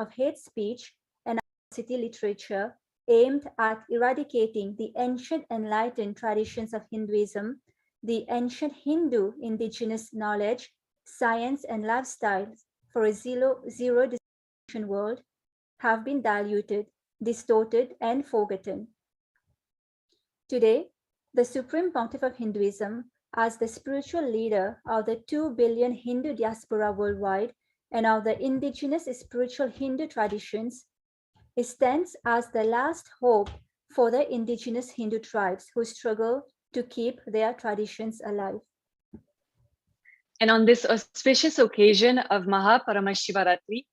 of hate speech and atrocity literature aimed at eradicating the ancient enlightened traditions of Hinduism, the ancient Hindu indigenous knowledge, science, and lifestyles for a zero discrimination world have been diluted, distorted, and forgotten. Today, the Supreme Pontiff of Hinduism, as the spiritual leader of the 2 billion Hindu diaspora worldwide and of the indigenous spiritual Hindu traditions, stands as the last hope for the indigenous Hindu tribes who struggle to keep their traditions alive. And on this auspicious occasion of Maha Paramashivaratri,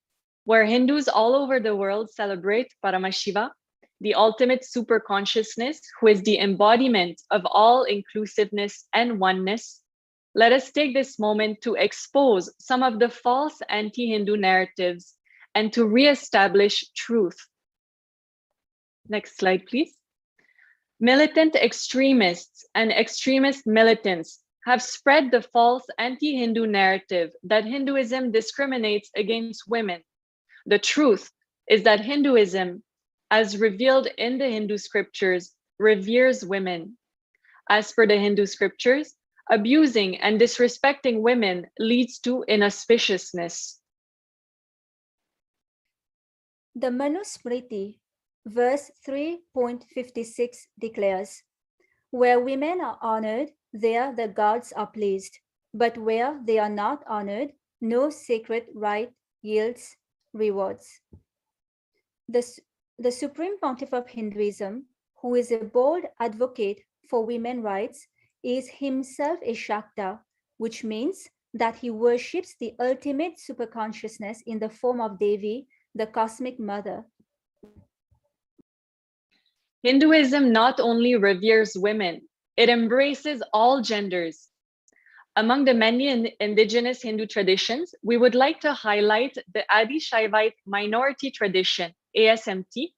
where Hindus all over the world celebrate Paramashiva, the ultimate super consciousness, who is the embodiment of all inclusiveness and oneness, let us take this moment to expose some of the false anti-Hindu narratives and to reestablish truth. Next slide, please. Militant extremists and extremist militants have spread the false anti-Hindu narrative that Hinduism discriminates against women. The truth is that Hinduism, as revealed in the Hindu scriptures, reveres women. As per the Hindu scriptures, abusing and disrespecting women leads to inauspiciousness. The Manusmriti, verse 3.56 declares, "Where women are honored, there the gods are pleased, but where they are not honored, no sacred rite yields rewards." The Supreme Pontiff of Hinduism, who is a bold advocate for women's rights, is himself a Shakta, which means that he worships the ultimate superconsciousness in the form of Devi, the cosmic mother. Hinduism not only reveres women, it embraces all genders. Among the many indigenous Hindu traditions, we would like to highlight the Adi Shaivite minority tradition, ASMT,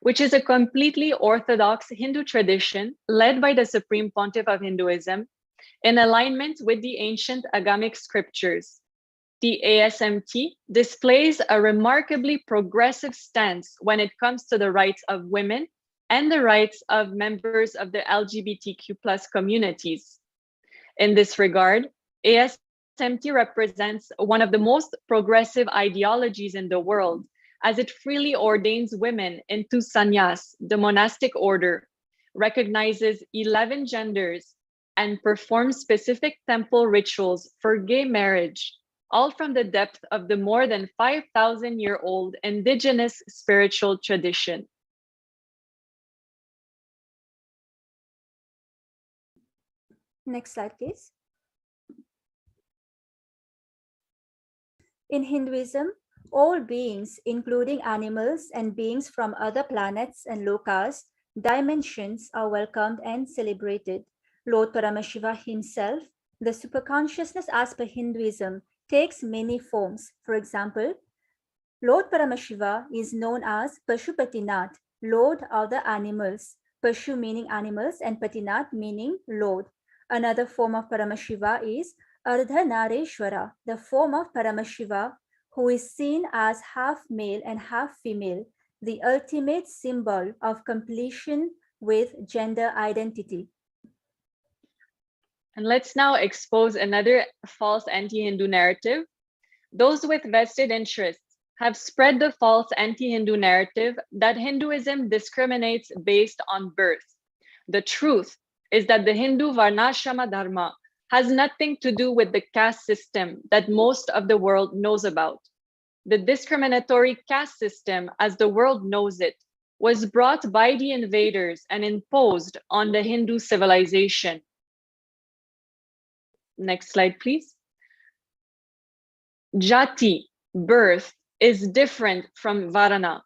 which is a completely orthodox Hindu tradition led by the Supreme Pontiff of Hinduism in alignment with the ancient Agamic scriptures. The ASMT displays a remarkably progressive stance when it comes to the rights of women and the rights of members of the LGBTQ+ communities. In this regard, ASMT represents one of the most progressive ideologies in the world, as it freely ordains women into sannyas, the monastic order, recognizes 11 genders, and performs specific temple rituals for gay marriage, all from the depth of the more than 5,000-year-old indigenous spiritual tradition. Next slide, please. In Hinduism, all beings, including animals and beings from other planets and lokas, dimensions, are welcomed and celebrated. Lord Paramashiva himself, the superconsciousness as per Hinduism, takes many forms. For example, Lord Paramashiva is known as Pashupatinath, Lord of the animals. Pashu meaning animals and Patinath meaning Lord. Another form of Paramashiva is Ardhanareshwara, the form of Paramashiva, who is seen as half male and half female, the ultimate symbol of completion with gender identity. And let's now expose another false anti-Hindu narrative. Those with vested interests have spread the false anti-Hindu narrative that Hinduism discriminates based on birth. The truth is that the Hindu Varnashrama Dharma has nothing to do with the caste system that most of the world knows about. The discriminatory caste system, as the world knows it, was brought by the invaders and imposed on the Hindu civilization. Next slide, please. Jati, birth, is different from Varana.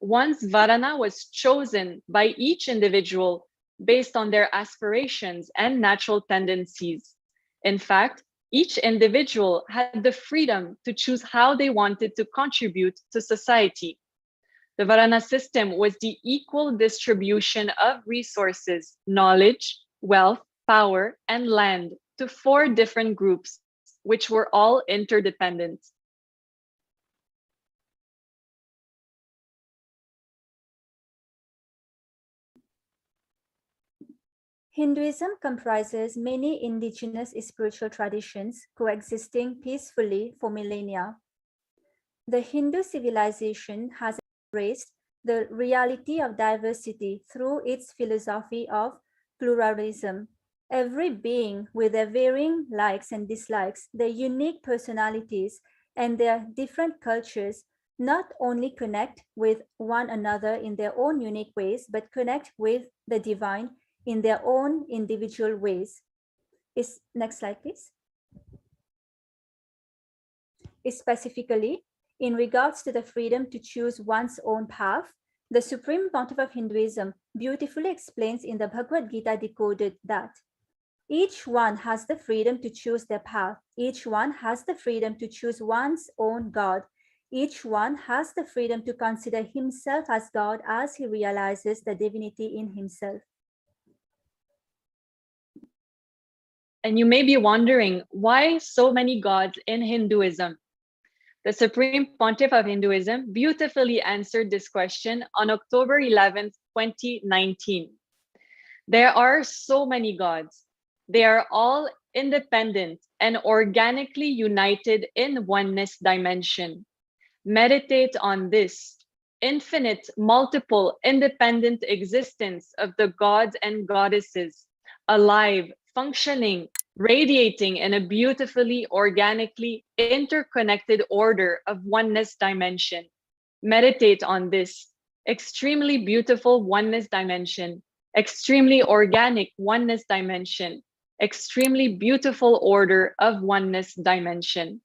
Once Varana was chosen by each individual based on their aspirations and natural tendencies. In fact, each individual had the freedom to choose how they wanted to contribute to society. The Varana system was the equal distribution of resources, knowledge, wealth, power, and land to 4 different groups, which were all interdependent. Hinduism comprises many indigenous spiritual traditions coexisting peacefully for millennia. The Hindu civilization has embraced the reality of diversity through its philosophy of pluralism. Every being, with their varying likes and dislikes, their unique personalities, and their different cultures, not only connect with one another in their own unique ways, but connect with the divine in their own individual ways. Next slide, please. Specifically, in regards to the freedom to choose one's own path, the Supreme Pontiff of Hinduism beautifully explains in the Bhagavad Gita Decoded that each one has the freedom to choose their path. Each one has the freedom to choose one's own God. Each one has the freedom to consider himself as God as he realizes the divinity in himself. And you may be wondering, why so many gods in Hinduism? The Supreme Pontiff of Hinduism beautifully answered this question on October 11th, 2019. There are so many gods. They are all independent and organically united in oneness dimension. Meditate on this infinite, multiple, independent existence of the gods and goddesses, alive, functioning, radiating in a beautifully, organically interconnected order of oneness dimension. Meditate on this extremely beautiful oneness dimension, extremely organic oneness dimension, extremely beautiful order of oneness dimension.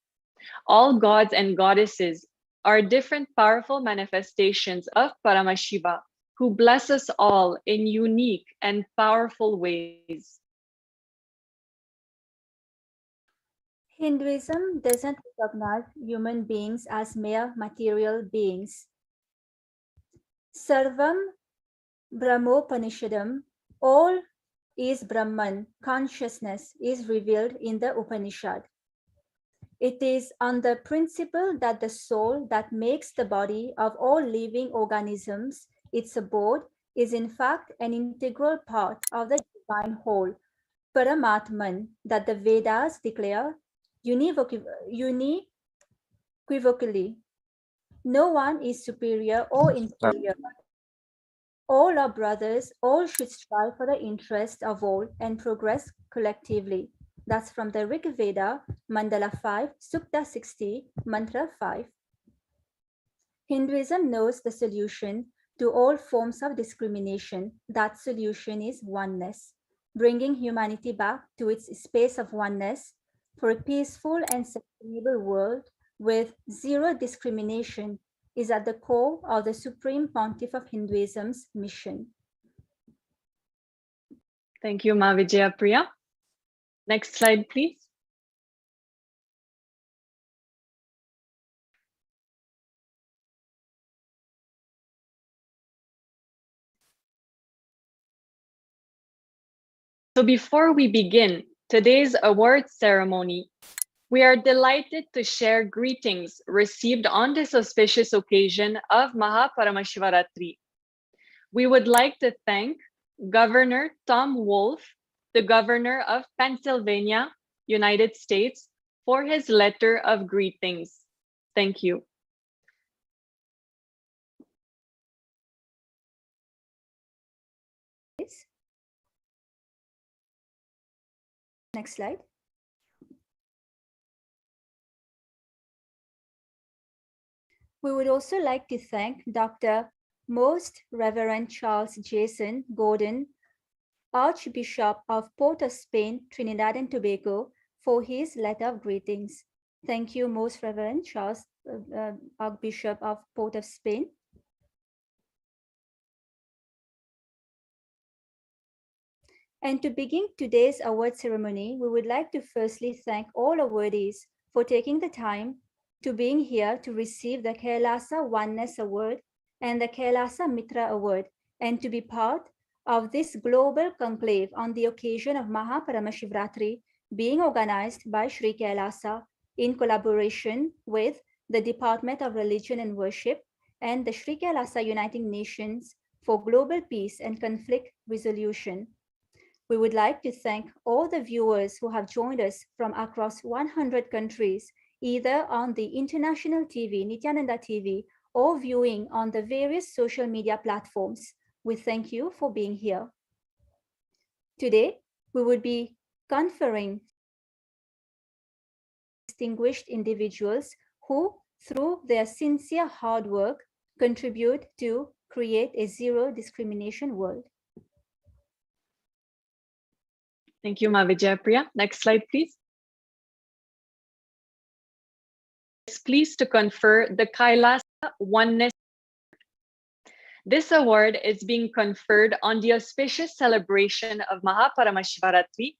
All gods and goddesses are different powerful manifestations of Paramashiva, who bless us all in unique and powerful ways. Hinduism doesn't recognize human beings as mere material beings. Sarvam Brahmopanishadam, all is Brahman, consciousness is revealed in the Upanishad. It is on the principle that the soul that makes the body of all living organisms its abode is in fact an integral part of the divine whole, Paramatman, that the Vedas declare unequivocally. No one is superior or inferior. All are brothers, all should strive for the interest of all and progress collectively. That's from the Rig Veda, Mandala 5, Sukta 60, Mantra 5. Hinduism knows the solution to all forms of discrimination. That solution is oneness, bringing humanity back to its space of oneness for a peaceful and sustainable world with zero discrimination is at the core of the Supreme Pontiff of Hinduism's mission. Thank you, Ma Vijayapriya. Next slide, please. So before we begin today's award ceremony, we are delighted to share greetings received on this auspicious occasion of Maha Paramashivaratri. We would like to thank Governor Tom Wolf, the Governor of Pennsylvania, United States, for his letter of greetings. Thank you. Next slide. We would also like to thank Dr. Most Reverend Charles Jason Gordon, Archbishop of Port of Spain, Trinidad and Tobago, for his letter of greetings. Thank you, Most Reverend Charles, Archbishop of Port of Spain. And to begin today's award ceremony, we would like to firstly thank all awardees for taking the time to being here to receive the Kailasa Oneness Award and the Kailasa Mitra Award, and to be part of this global conclave on the occasion of Maha Paramashivaratri being organized by Sri Kailasa in collaboration with the Department of Religion and Worship and the Sri Kailasa Uniting Nations for Global Peace and Conflict Resolution. We would like to thank all the viewers who have joined us from across 100 countries, either on the international TV, Nithyananda TV, or viewing on the various social media platforms. We thank you for being here. Today, we would be conferring distinguished individuals who, through their sincere hard work, contribute to create a zero discrimination world. Thank you, Ma Vijayapriya. Next slide, please. Is pleased to confer the Kailasa Oneness. This award is being conferred on the auspicious celebration of Maha Paramashivaratri,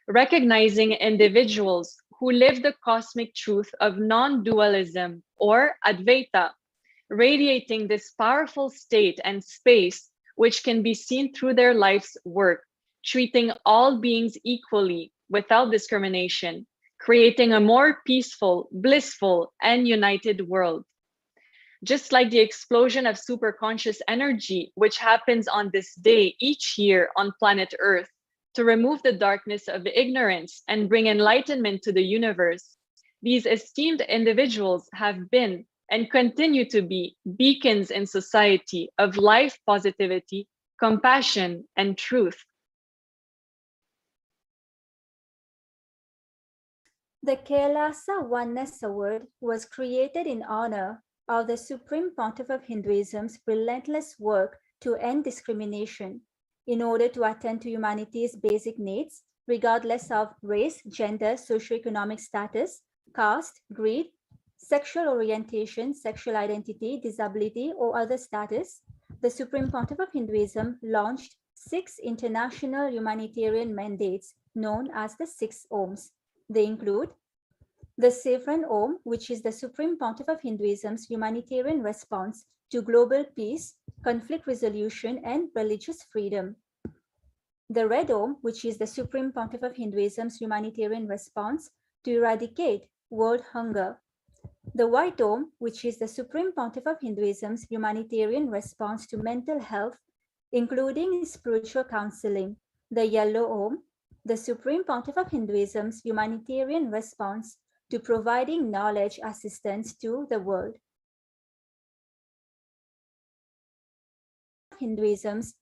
recognizing individuals who live the cosmic truth of non-dualism or Advaita, radiating this powerful state and space which can be seen through their life's work, treating all beings equally without discrimination, creating a more peaceful, blissful, and united world. Just like the explosion of superconscious energy, which happens on this day each year on planet Earth, to remove the darkness of ignorance and bring enlightenment to the universe, these esteemed individuals have been and continue to be beacons in society of life positivity, compassion, and truth. The Kailasa Oneness Award was created in honor of the Supreme Pontiff of Hinduism's relentless work to end discrimination in order to attend to humanity's basic needs, regardless of race, gender, socioeconomic status, caste, creed, sexual orientation, sexual identity, disability, or other status. The Supreme Pontiff of Hinduism launched 6 international humanitarian mandates known as the 6 Ohms. They include the Sovereign Om, which is the Supreme Pontiff of Hinduism's humanitarian response to global peace, conflict resolution, and religious freedom. The Red Om, which is the Supreme Pontiff of Hinduism's humanitarian response to eradicate world hunger. The White Om, which is the Supreme Pontiff of Hinduism's humanitarian response to mental health, including spiritual counseling. The Yellow Om, the Supreme Pontiff of Hinduism's humanitarian response to providing knowledge assistance to the world. Hinduism's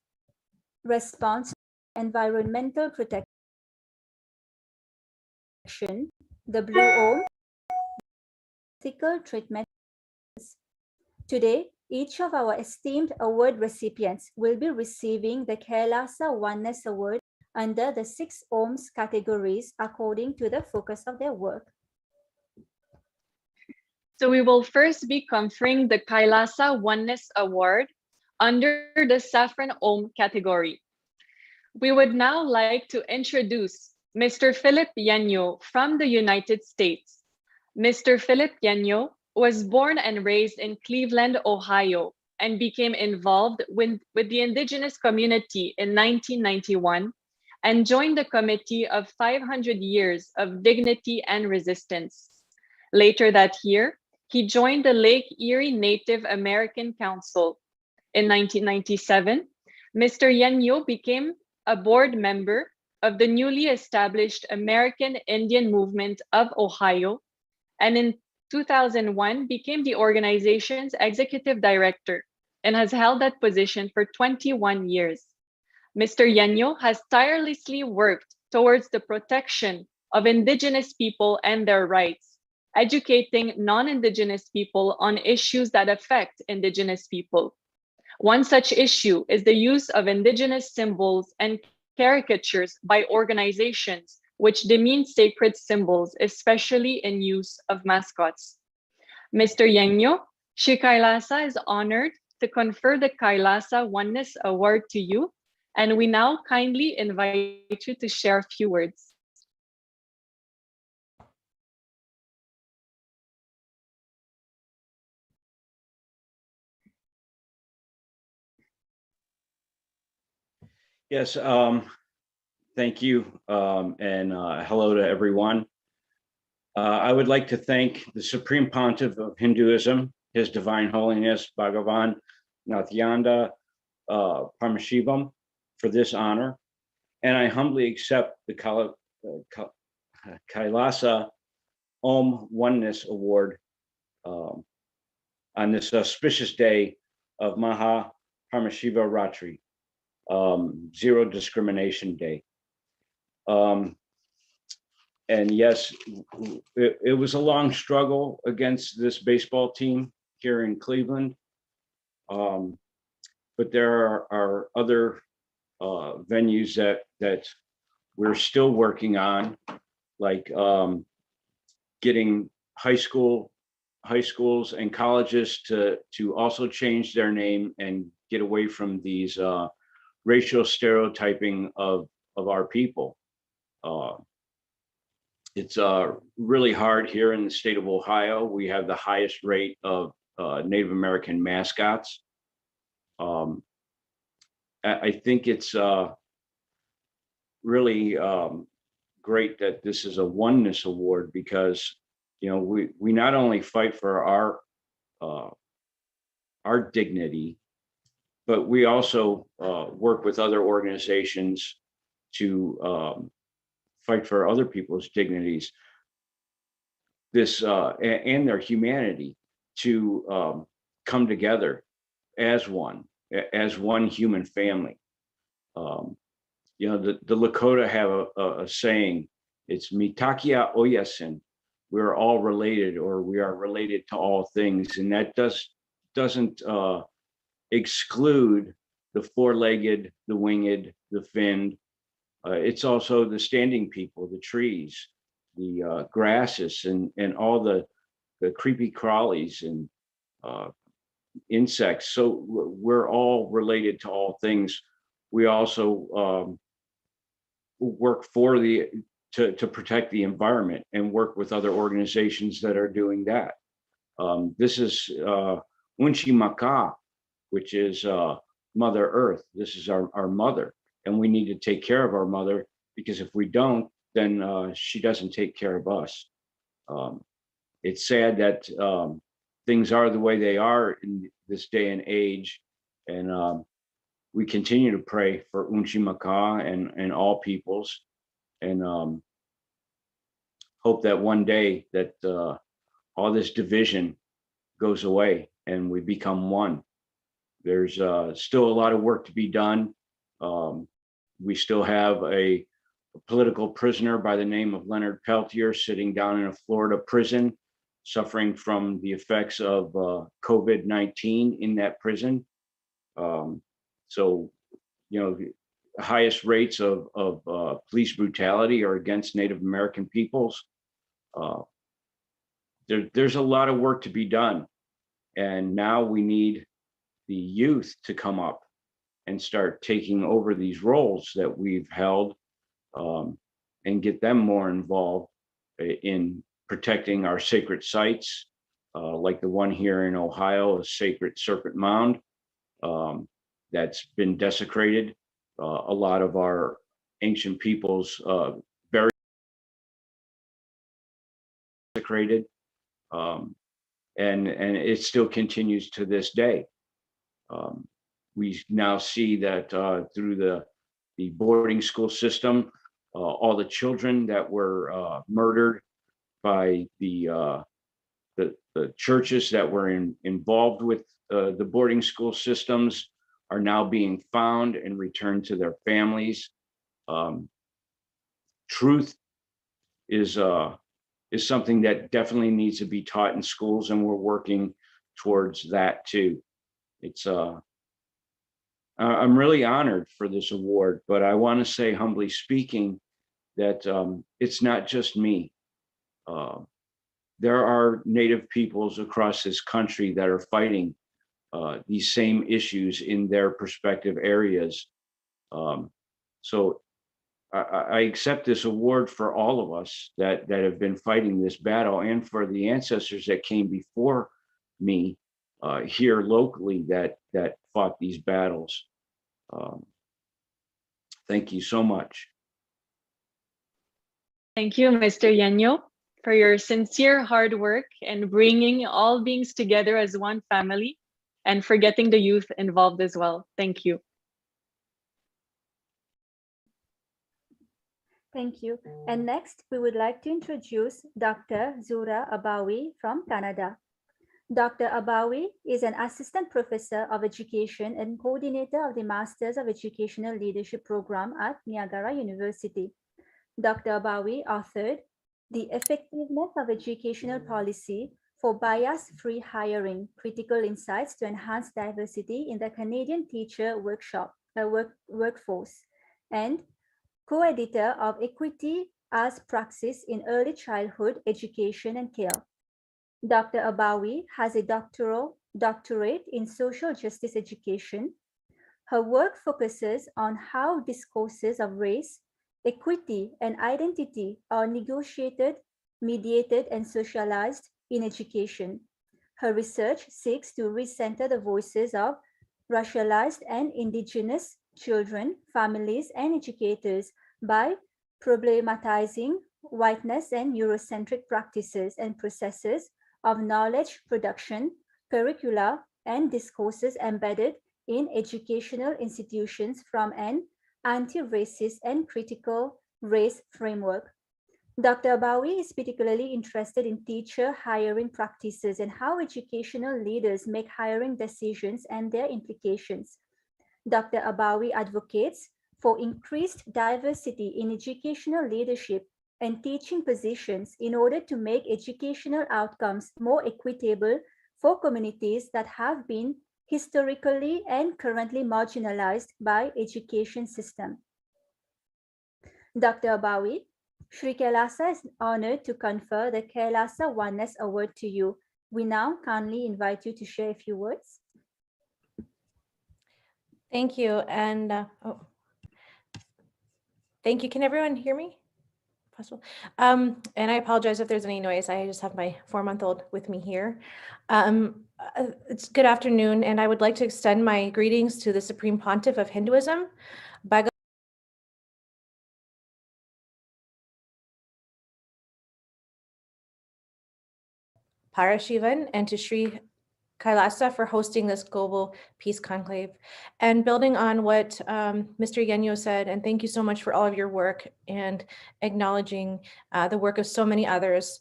response to environmental protection. The Blue Om, ethical treatment. Today, each of our esteemed award recipients will be receiving the Kailasa Oneness Award under the 6 Ohms categories according to the focus of their work. So we will first be conferring the Kailasa Oneness Award under the Saffron Om category. We would now like to introduce Mr. Philip Yenyo from the United States. Mr. Philip Yenyo was born and raised in Cleveland, Ohio, and became involved with the indigenous community in 1991 and joined the Committee of 500 Years of Dignity and Resistance. Later that year, he joined the Lake Erie Native American Council. In 1997, Mr. Yenyo became a board member of the newly established American Indian Movement of Ohio, and in 2001 became the organization's executive director and has held that position for 21 years. Mr. Yenyo has tirelessly worked towards the protection of Indigenous people and their rights, educating non-Indigenous people on issues that affect Indigenous people. One such issue is the use of Indigenous symbols and caricatures by organizations which demean sacred symbols, especially in use of mascots. Mr. Yenyo, Shri Kailasa is honored to confer the Kailasa Oneness Award to you, and we now kindly invite you to share a few words. Yes, thank you, and hello to everyone. I would like to thank the Supreme Pontiff of Hinduism, His Divine Holiness Bhagavan Nithyananda Paramashivam, for this honor. and I humbly accept the Kailasa Om Oneness Award on this auspicious day of Maha Paramashivaratri, Zero Discrimination Day. And yes, it was a long struggle against this baseball team here in Cleveland. But there are other venues that we're still working on, like getting high schools and colleges to also change their name and get away from these racial stereotyping of our people. It's really hard here in the state of Ohio. We have the highest rate of Native American mascots. I think it's really great that this is a oneness award, because we not only fight for our dignity, but we also work with other organizations to fight for other people's dignities, and their humanity, to come together as one human family. The Lakota have a saying. It's Mitakia Oyasin. We're all related, or we are related to all things, and that doesn't exclude the four-legged, the winged, the finned. It's also the standing people, the trees, the grasses, and all the creepy crawlies and insects. So we're all related to all things. We also work to protect the environment and work with other organizations that are doing that. This is Unchi Maka, which is Mother Earth. This is our mother, and we need to take care of our mother, because if we don't, then she doesn't take care of us. It's sad that things are the way they are in this day and age, and we continue to pray for Unchi Maka and all peoples, and hope that one day that all this division goes away and we become one. There's still a lot of work to be done. We still have a political prisoner by the name of Leonard Peltier sitting down in a Florida prison, suffering from the effects of COVID-19 in that prison. So, the highest rates of police brutality are against Native American peoples. There's a lot of work to be done. And now we need the youth to come up and start taking over these roles that we've held, and get them more involved in protecting our sacred sites, like the one here in Ohio, a sacred serpent mound that's been desecrated. A lot of our ancient peoples very desecrated, and it still continues to this day. We now see that through the boarding school system, all the children that were murdered by the churches that were involved with the boarding school systems are now being found and returned to their families. Truth is something that definitely needs to be taught in schools, and we're working towards that too. It's I'm really honored for this award, but I want to say, humbly speaking, that it's not just me. There are Native peoples across this country that are fighting these same issues in their respective areas. So I accept this award for all of us that have been fighting this battle, and for the ancestors that came before me here locally that fought these battles. Thank you so much. Thank you, Mr. Yanyo, for your sincere hard work and bringing all beings together as one family, and for getting the youth involved as well. Thank you. Thank you. And next, we would like to introduce Dr. Zura Abawi from Canada. Dr. Abawi is an assistant professor of education and coordinator of the Masters of Educational Leadership program at Niagara University. Dr. Abawi authored The Effectiveness of Educational Policy for Bias-Free Hiring, Critical Insights to Enhance Diversity in the Canadian Teacher Workforce, and co-editor of Equity as Praxis in Early Childhood Education and Care. Dr. Abawi has a doctorate in social justice education. Her work focuses on how discourses of race, equity, and identity are negotiated, mediated, and socialized in education. Her research seeks to recenter the voices of racialized and indigenous children, families, and educators by problematizing whiteness and Eurocentric practices and processes of knowledge production, curricula, and discourses embedded in educational institutions from an anti-racist and critical race framework. Dr. Abawi is particularly interested in teacher hiring practices and how educational leaders make hiring decisions and their implications. Dr. Abawi advocates for increased diversity in educational leadership and teaching positions in order to make educational outcomes more equitable for communities that have been historically and currently marginalized by education system. Dr. Abawi, Sri Kailasa is honored to confer the Kailasa Oneness Award to you. We now kindly invite you to share a few words. Thank you. And thank you. Can everyone hear me? Possible. And I apologize if there's any noise. I just have my 4-month-old with me here. It's good afternoon, and I would like to extend my greetings to the Supreme Pontiff of Hinduism, Paramashivaratri, and to Sri Kailasa for hosting this global peace conclave. And building on what Mr. Yenyo said, and thank you so much for all of your work and acknowledging the work of so many others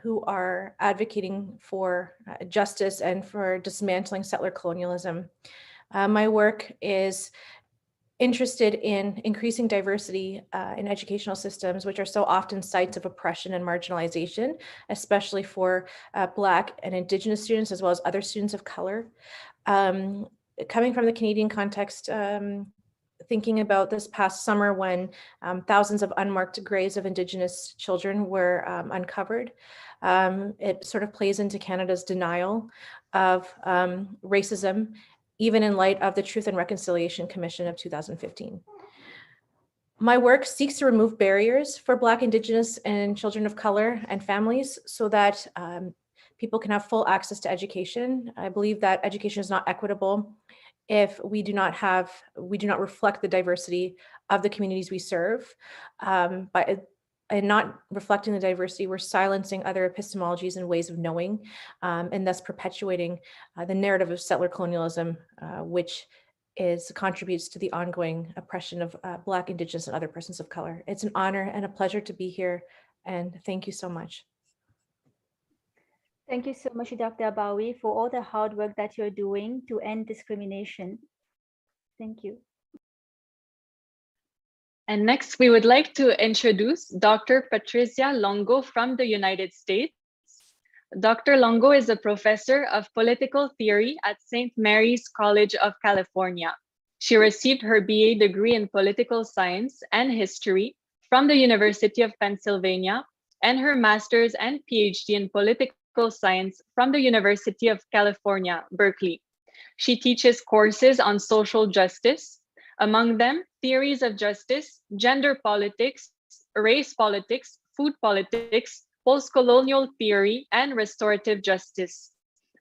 who are advocating for justice and for dismantling settler colonialism. My work is interested in increasing diversity in educational systems, which are so often sites of oppression and marginalization, especially for Black and Indigenous students, as well as other students of color. Coming from the Canadian context, thinking about this past summer when thousands of unmarked graves of Indigenous children were uncovered, it sort of plays into Canada's denial of racism, even in light of the Truth and Reconciliation Commission of 2015. My work seeks to remove barriers for Black, Indigenous, and children of color and families so that people can have full access to education. I believe that education is not equitable if we do not reflect the diversity of the communities we serve. And not reflecting the diversity, we're silencing other epistemologies and ways of knowing, and thus perpetuating the narrative of settler colonialism, which contributes to the ongoing oppression of Black, Indigenous, and other persons of color. It's an honor and a pleasure to be here, and thank you so much. Thank you so much, Dr. Abawi, for all the hard work that you're doing to end discrimination. Thank you. And next, we would like to introduce Dr. Patricia Longo from the United States. Dr. Longo is a professor of political theory at St. Mary's College of California. She received her BA degree in political science and history from the University of Pennsylvania and her master's and PhD in political science from the University of California, Berkeley. She teaches courses on social justice, among them theories of justice, gender politics, race politics, food politics, post-colonial theory, and restorative justice.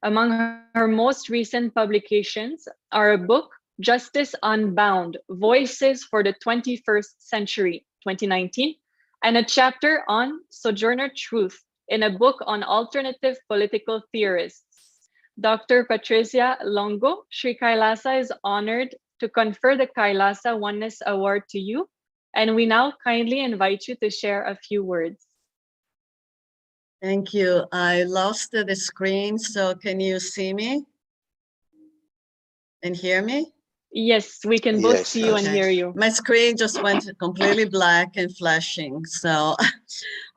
Among her most recent publications are a book, Justice Unbound, Voices for the 21st Century, 2019, and a chapter on Sojourner Truth in a book on alternative political theorists. Dr. Patricia Longo, Sri Kailasa is honored to confer the Kailasa Oneness Award to you. And we now kindly invite you to share a few words. Thank you. I lost the screen, so can you see me and hear me? Yes, we can both Yes, see you and Okay. hear you. My screen just went completely black and flashing. So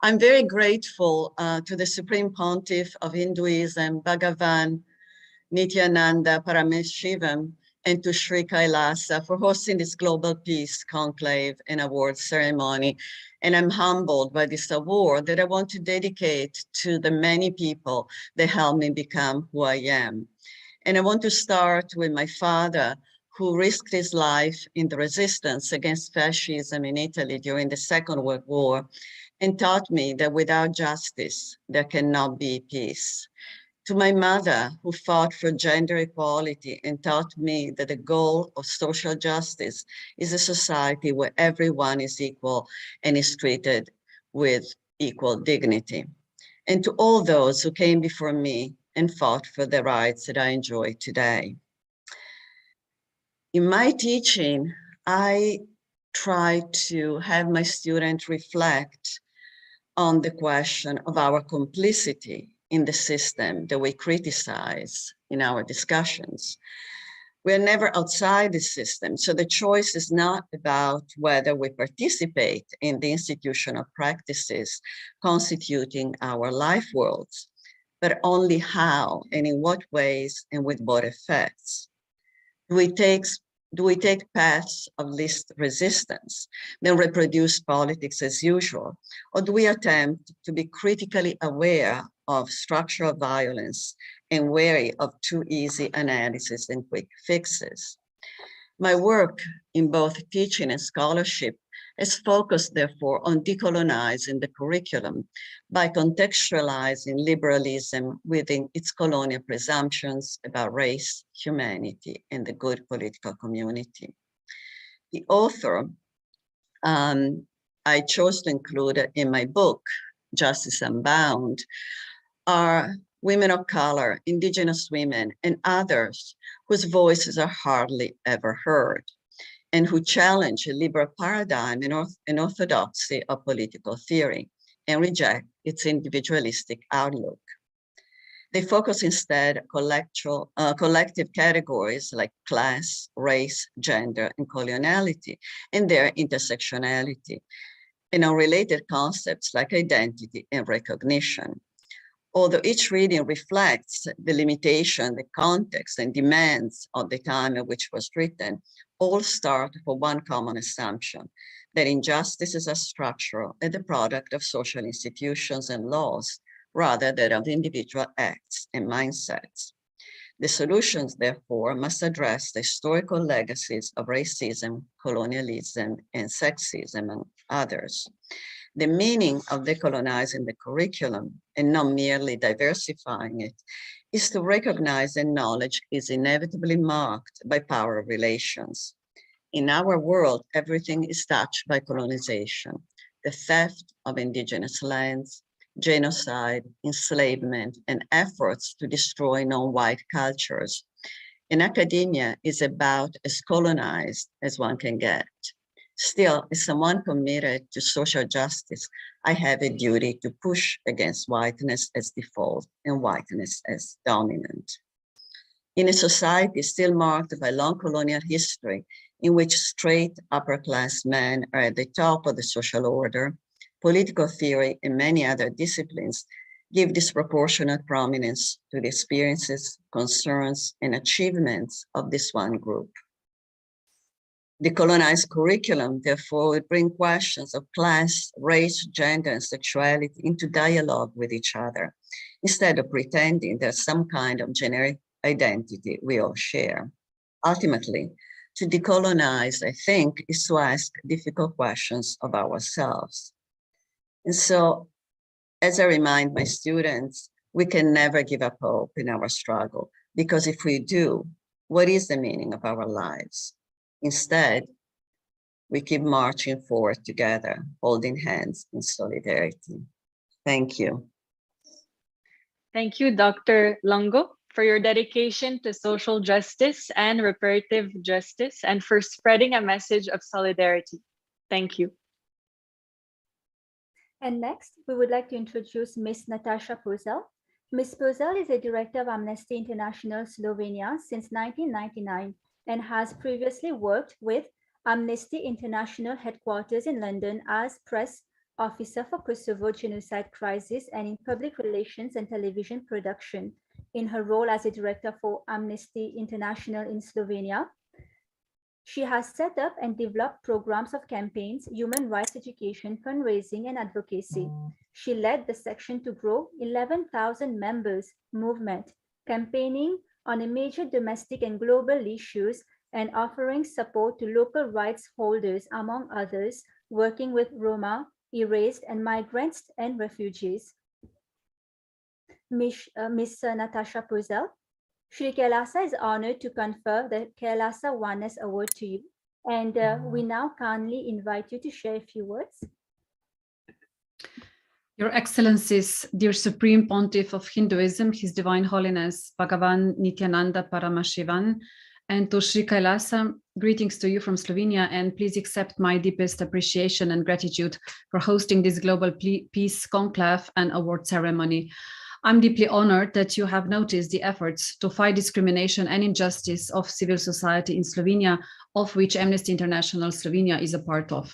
I'm very grateful to the Supreme Pontiff of Hinduism, Bhagavan Nithyananda Paramashivaratri, and to Sri Kailasa for hosting this Global Peace Conclave and Award ceremony. And I'm humbled by this award that I want to dedicate to the many people that helped me become who I am. And I want to start with my father, who risked his life in the resistance against fascism in Italy during the Second World War, and taught me that without justice, there cannot be peace. To my mother, who fought for gender equality and taught me that the goal of social justice is a society where everyone is equal and is treated with equal dignity. And to all those who came before me and fought for the rights that I enjoy today. In my teaching, I try to have my students reflect on the question of our complicity in the system that we criticize in our discussions. We're never outside the system, so the choice is not about whether we participate in the institutional practices constituting our life worlds, but only how and in what ways and with what effects. Do we take paths of least resistance, then reproduce politics as usual? Or do we attempt to be critically aware of structural violence and wary of too easy analysis and quick fixes? My work in both teaching and scholarship is focused, therefore, on decolonizing the curriculum by contextualizing liberalism within its colonial presumptions about race, humanity, and the good political community. The author I chose to include in my book, Justice Unbound, are women of color, indigenous women, and others whose voices are hardly ever heard, and who challenge a liberal paradigm and orthodoxy of political theory and reject its individualistic outlook. They focus instead on collective categories like class, race, gender, and coloniality, and their intersectionality, and on related concepts like identity and recognition. Although each reading reflects the limitation, the context, and demands of the time in which it was written, all start for one common assumption, that injustices are structural and the product of social institutions and laws, rather than of individual acts and mindsets. The solutions, therefore, must address the historical legacies of racism, colonialism, and sexism, and others. The meaning of decolonizing the curriculum and not merely diversifying it is to recognize that knowledge is inevitably marked by power relations. In our world, everything is touched by colonization, the theft of indigenous lands, genocide, enslavement, and efforts to destroy non-white cultures. And academia is about as colonized as one can get. Still, as someone committed to social justice, I have a duty to push against whiteness as default and whiteness as dominant. In a society still marked by long colonial history, in which straight upper-class men are at the top of the social order, political theory and many other disciplines give disproportionate prominence to the experiences, concerns, and achievements of this one group. The colonized curriculum, therefore, would bring questions of class, race, gender, and sexuality into dialogue with each other, instead of pretending there's some kind of generic identity we all share. Ultimately, to decolonize, I think, is to ask difficult questions of ourselves. And so, as I remind my students, we can never give up hope in our struggle, because if we do, what is the meaning of our lives? Instead, we keep marching forward together, holding hands in solidarity. Thank you. Thank you, Dr. Longo, for your dedication to social justice and reparative justice and for spreading a message of solidarity. Thank you. And next, we would like to introduce Ms. Natasha Pozel. Ms. Pozel is a director of Amnesty International Slovenia since 1999 and has previously worked with Amnesty International headquarters in London as press officer for Kosovo genocide crisis and in public relations and television production. In her role as a director for Amnesty International in Slovenia, she has set up and developed programs of campaigns, human rights education, fundraising, and advocacy. She led the section to grow 11,000 members movement, campaigning on a major domestic and global issues and offering support to local rights holders, among others, working with Roma, erased, and migrants and refugees. Ms. Natasha Pozel, Shri Kailasa is honored to confer the Kailasa Oneness Award to you. And we now kindly invite you to share a few words. Your Excellencies, dear Supreme Pontiff of Hinduism, His Divine Holiness Bhagavan Nithyananda Paramashivaratri, and to Shri Kailasa, greetings to you from Slovenia, and please accept my deepest appreciation and gratitude for hosting this global peace conclave and award ceremony. I'm deeply honored that you have noticed the efforts to fight discrimination and injustice of civil society in Slovenia, of which Amnesty International Slovenia is a part of.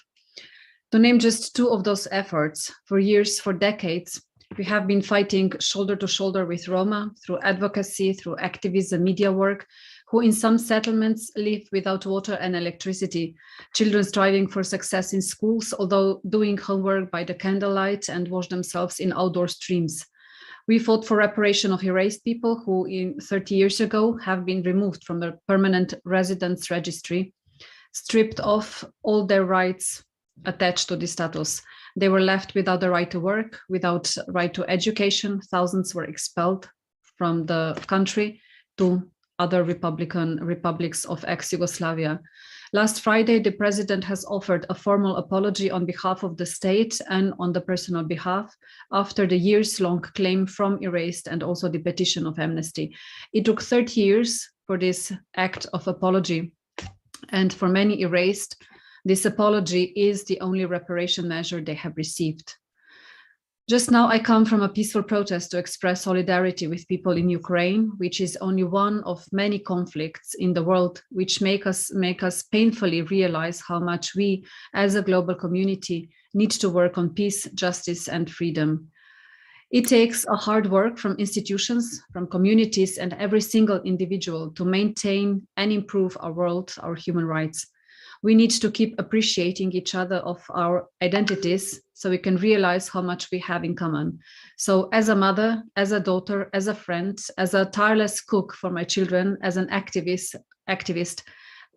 To name just two of those efforts, for years, for decades, we have been fighting shoulder to shoulder with Roma through advocacy, through activism, media work, who in some settlements live without water and electricity, children striving for success in schools, although doing homework by the candlelight and wash themselves in outdoor streams. We fought for reparation of erased people who 30 years ago have been removed from the permanent residence registry, stripped of all their rights attached to this status. They were left without the right to work, without right to education. Thousands were expelled from the country to other republics of ex-Yugoslavia. Last Friday, the president has offered a formal apology on behalf of the state and on the personal behalf after the years-long claim from Erased and also the petition of Amnesty. It took 30 years for this act of apology, and for many Erased, this apology is the only reparation measure they have received. Just now, I come from a peaceful protest to express solidarity with people in Ukraine, which is only one of many conflicts in the world, which make us painfully realize how much we, as a global community, need to work on peace, justice, and freedom. It takes a hard work from institutions, from communities, and every single individual to maintain and improve our world, our human rights. We need to keep appreciating each other of our identities so we can realize how much we have in common. So as a mother, as a daughter, as a friend, as a tireless cook for my children, as an activist,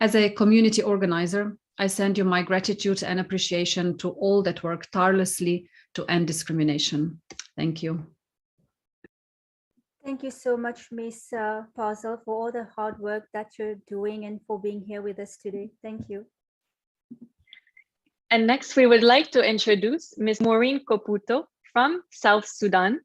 as a community organizer, I send you my gratitude and appreciation to all that work tirelessly to end discrimination. Thank you. Thank you so much, Ms. Pozel, for all the hard work that you're doing and for being here with us today. Thank you. And next, we would like to introduce Ms. Maureen Koputo from South Sudan.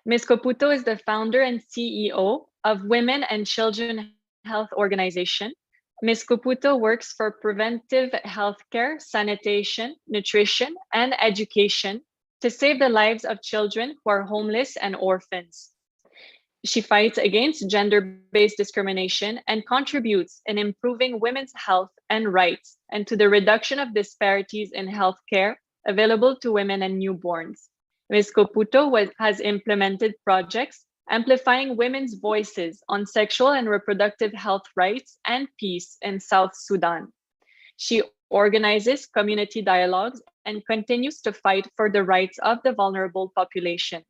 Ms. Koputo is the founder and CEO of Women and Children Health Organization. Ms. Koputo works for preventive healthcare, sanitation, nutrition, and education to save the lives of children who are homeless and orphans. She fights against gender-based discrimination and contributes in improving women's health and rights and to the reduction of disparities in healthcare available to women and newborns. Ms. Koputo has implemented projects amplifying women's voices on sexual and reproductive health rights and peace in South Sudan. She organizes community dialogues and continues to fight for the rights of the vulnerable population.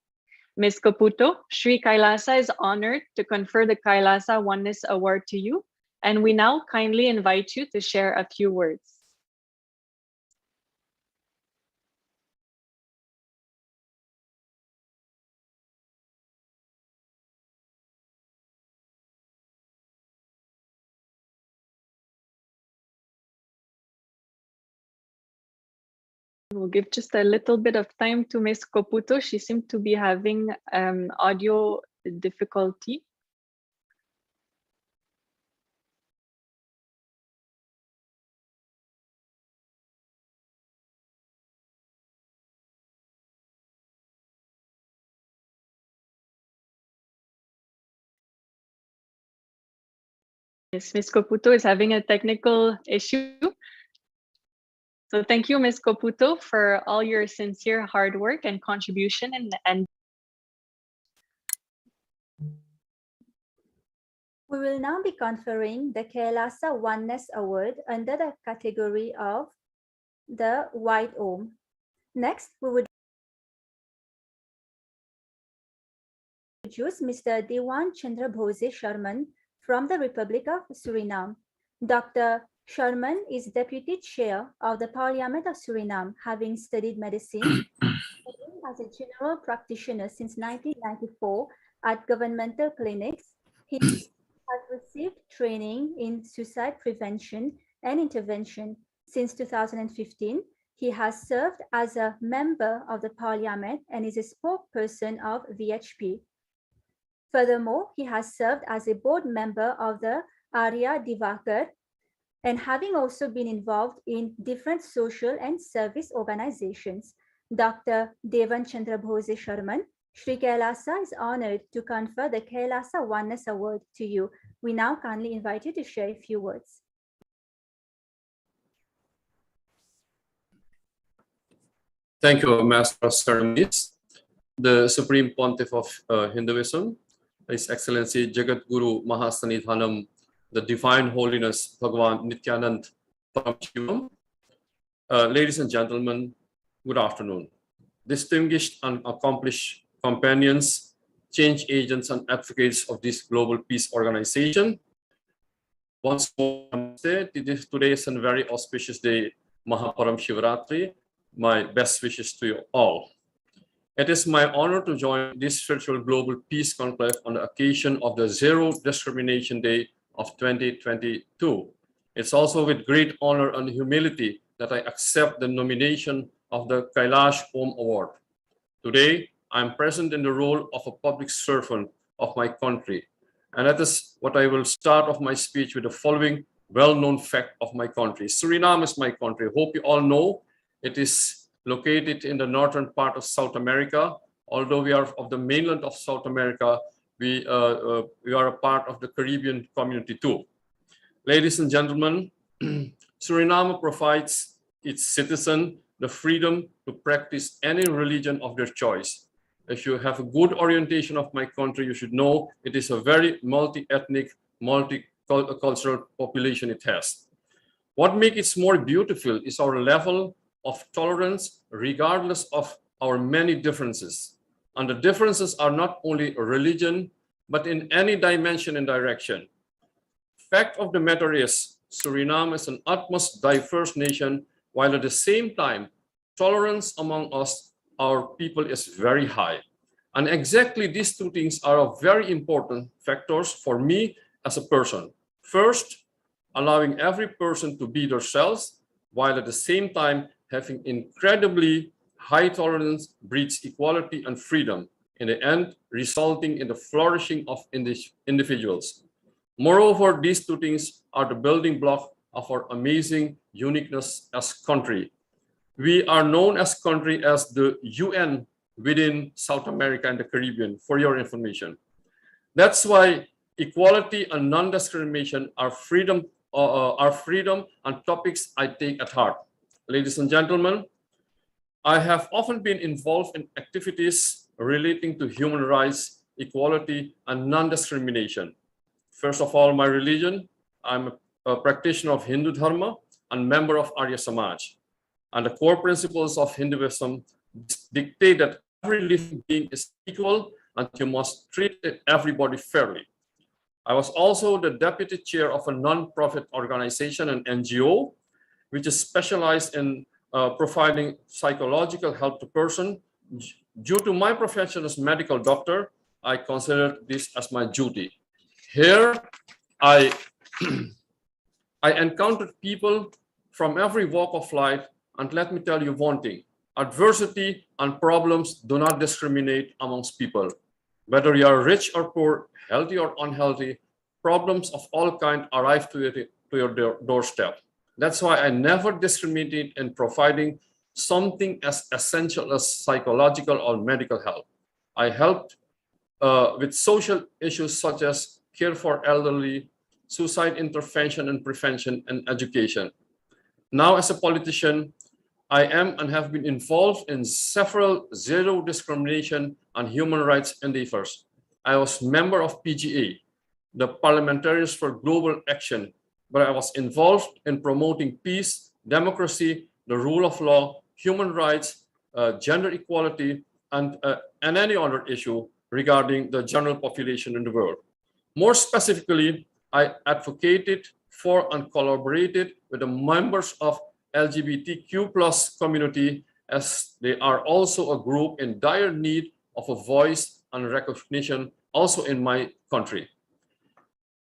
Ms. Koputo, Shri Kailasa is honored to confer the Kailasa Oneness Award to you, and we now kindly invite you to share a few words. We'll give just a little bit of time to Ms. Koputo. She seemed to be having audio difficulty. Yes, Ms. Koputo is having a technical issue. So thank you, Ms. Koputo, for all your sincere hard work and contribution. And We will now be conferring the Kailasa Oneness Award under the category of the White Om. Next, we would introduce Mr. Dewan Chandra Bhose Sharman from the Republic of Suriname. Dr. Sharman is Deputy Chair of the Parliament of Suriname, having studied medicine as a general practitioner since 1994 at governmental clinics. He has received training in suicide prevention and intervention. Since 2015, he has served as a member of the parliament and is a spokesperson of VHP. Furthermore, he has served as a board member of the Arya Divakar, and having also been involved in different social and service organizations. Dr. Devan Chandra Bhose Sharman, Shri Kailasa is honored to confer the Kailasa Oneness Award to you. We now kindly invite you to share a few words. Thank you, Master of Ceremonies. The Supreme Pontiff of Hinduism, His Excellency Jagat Guru Maha Sanidhanam, the Divine Holiness Bhagavan Nithyananda Paramashivaratri. Ladies and gentlemen, good afternoon. Distinguished and accomplished companions, change agents and advocates of this global peace organization. Once more, today is a very auspicious day, Maha Paramashivaratri. My best wishes to you all. It is my honor to join this virtual global peace conclave on the occasion of the Zero Discrimination Day of 2022. It's also with great honor and humility that I accept the nomination of the Kailash Om Award. Today, I'm present in the role of a public servant of my country. And that is what I will start off my speech with the following well-known fact of my country. Suriname is my country. Hope you all know it is located in the northern part of South America. Although we are of the mainland of South America, we are a part of the Caribbean community too. Ladies and gentlemen, Suriname provides its citizens the freedom to practice any religion of their choice. If you have a good orientation of my country, you should know it is a very multi-ethnic, multicultural population it has. What makes it more beautiful is our level of tolerance, regardless of our many differences. And the differences are not only religion, but in any dimension and direction. Fact of the matter is, Suriname is an utmost diverse nation, while at the same time, tolerance among us, our people, is very high. And exactly these two things are very important factors for me as a person. First, allowing every person to be themselves, while at the same time having incredibly high tolerance breeds equality and freedom, in the end resulting in the flourishing of individuals. Moreover, these two things are the building block of our amazing uniqueness as country. We are known as country as the UN within South America and the Caribbean, for your information. That's why equality and non-discrimination are freedom and topics I take at heart. Ladies and gentlemen, I have often been involved in activities relating to human rights, equality, and non-discrimination. First of all, my religion. I'm a practitioner of Hindu Dharma and member of Arya Samaj. And the core principles of Hinduism dictate that every living being is equal and you must treat everybody fairly. I was also the deputy chair of a non-profit organization, an NGO, which is specialized in providing psychological help to persons. Due to my profession as medical doctor, I consider this as my duty. Here, I encountered people from every walk of life, and let me tell you one thing: adversity and problems do not discriminate amongst people. Whether you are rich or poor, healthy or unhealthy, problems of all kinds arrive to your doorstep. That's why I never discriminated in providing something as essential as psychological or medical help. I helped with social issues such as care for elderly, suicide intervention and prevention, and education. Now, as a politician, I am and have been involved in several zero discrimination and human rights endeavors. I was member of PGA, the Parliamentarians for Global Action, where I was involved in promoting peace, democracy, the rule of law, human rights, gender equality, and any other issue regarding the general population in the world. More specifically, I advocated for and collaborated with the members of LGBTQ+ community, as they are also a group in dire need of a voice and recognition also in my country.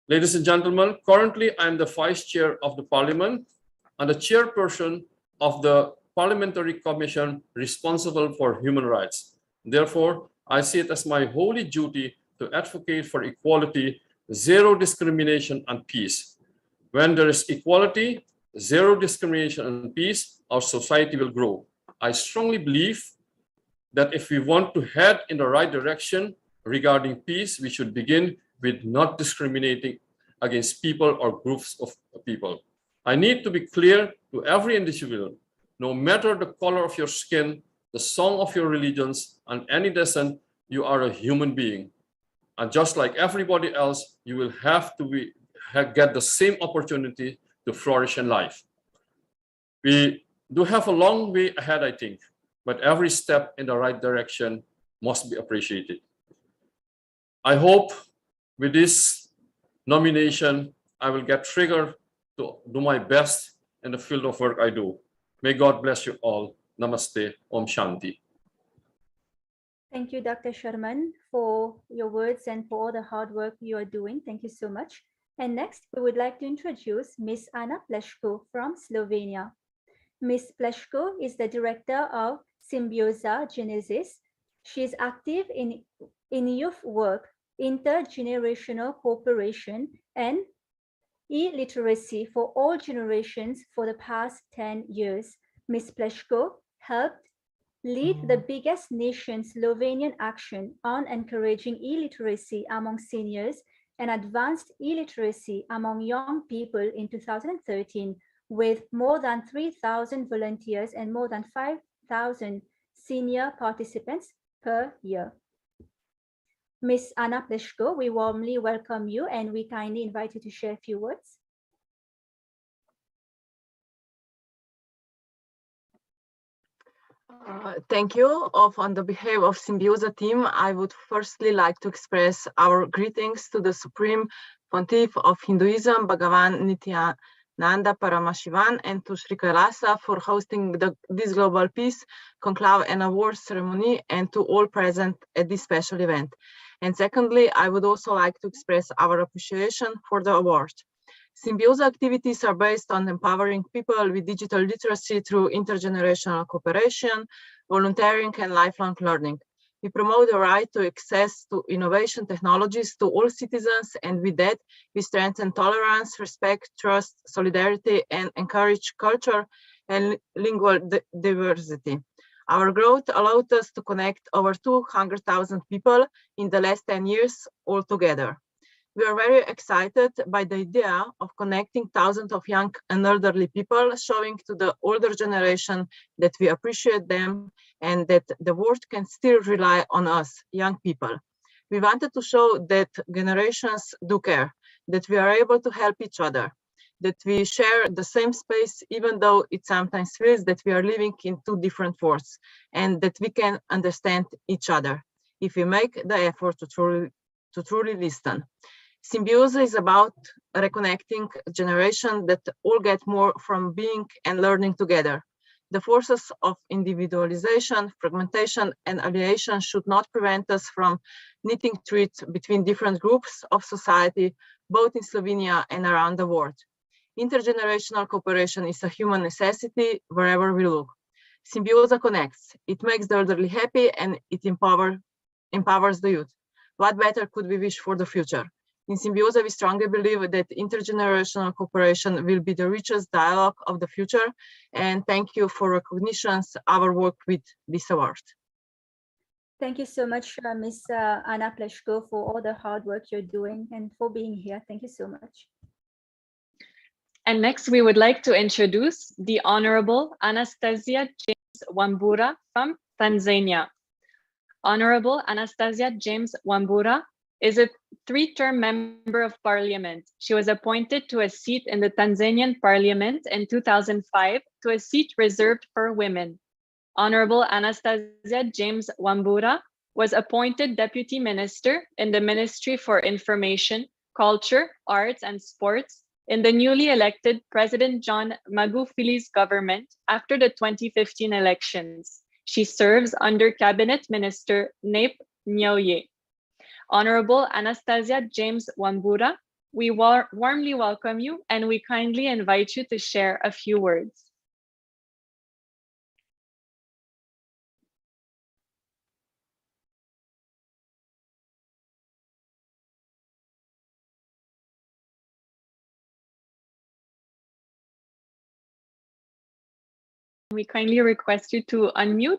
Ladies and gentlemen, currently I am the Vice Chair of the Parliament and the Chairperson of the Parliamentary Commission responsible for human rights. Therefore, I see it as my holy duty to advocate for equality, zero discrimination, and peace. When there is equality, zero discrimination, and peace, our society will grow. I strongly believe that if we want to head in the right direction regarding peace, we should begin with not discriminating against people or groups of people. I need to be clear to every individual, no matter the color of your skin, the song of your religions, and any descent, you are a human being. And just like everybody else, you will have to get the same opportunity to flourish in life. We do have a long way ahead, I think, but every step in the right direction must be appreciated. I hope with this nomination, I will get triggered to do my best in the field of work I do. May God bless you all. Namaste. Om Shanti. Thank you, Dr. Sharman, for your words and for all the hard work you are doing. Thank you so much. And next, we would like to introduce Ms. Ana Pleško from Slovenia. Ms. Pleško is the director of Symbioza Genesis. She is active in youth work, intergenerational cooperation, and e-literacy for all generations for the past 10 years. Ms. Pleško helped lead the biggest nation Slovenian action on encouraging e-literacy among seniors and advanced e-literacy among young people in 2013, with more than 3,000 volunteers and more than 5,000 senior participants per year. Ms. Ana Pleško, we warmly welcome you and we kindly invite you to share a few words. Thank you. On the behalf of Symbioza team, I would firstly like to express our greetings to the Supreme Pontiff of Hinduism, Bhagavan Nithyananda Paramashivaratri, and to Sri Kailasa for hosting this Global Peace Conclave and Award ceremony, and to all present at this special event. And secondly, I would also like to express our appreciation for the award. Symbioza activities are based on empowering people with digital literacy through intergenerational cooperation, volunteering, and lifelong learning. We promote the right to access to innovation technologies to all citizens, and with that, we strengthen tolerance, respect, trust, solidarity, and encourage culture and lingual diversity. Our growth allowed us to connect over 200,000 people in the last 10 years altogether. We are very excited by the idea of connecting thousands of young and elderly people, showing to the older generation that we appreciate them and that the world can still rely on us, young people. We wanted to show that generations do care, that we are able to help each other, that we share the same space, even though it sometimes feels that we are living in two different worlds, and that we can understand each other if we make the effort to truly listen. Symbioza is about reconnecting a generation that all get more from being and learning together. The forces of individualization, fragmentation, and alienation should not prevent us from knitting threads between different groups of society, both in Slovenia and around the world. Intergenerational cooperation is a human necessity wherever we look. Symbioza connects. It makes the elderly happy and it empowers the youth. What better could we wish for the future? In Symbioza, we strongly believe that intergenerational cooperation will be the richest dialogue of the future. And thank you for recognitions our work with this award. Thank you so much, Ms. Ana Pleško, for all the hard work you're doing and for being here. Thank you so much. And next, we would like to introduce the Honorable Anastasia James Wambura from Tanzania. Honorable Anastasia James Wambura is a three-term member of parliament. She was appointed to a seat in the Tanzanian parliament in 2005 to a seat reserved for women. Honorable Anastasia James Wambura was appointed Deputy Minister in the Ministry for Information, Culture, Arts, and Sports in the newly elected President John Magufuli's government after the 2015 elections. She serves under Cabinet Minister Nape Nyoye. Honorable Anastasia James Wambura, we warmly welcome you and we kindly invite you to share a few words. We kindly request you to unmute.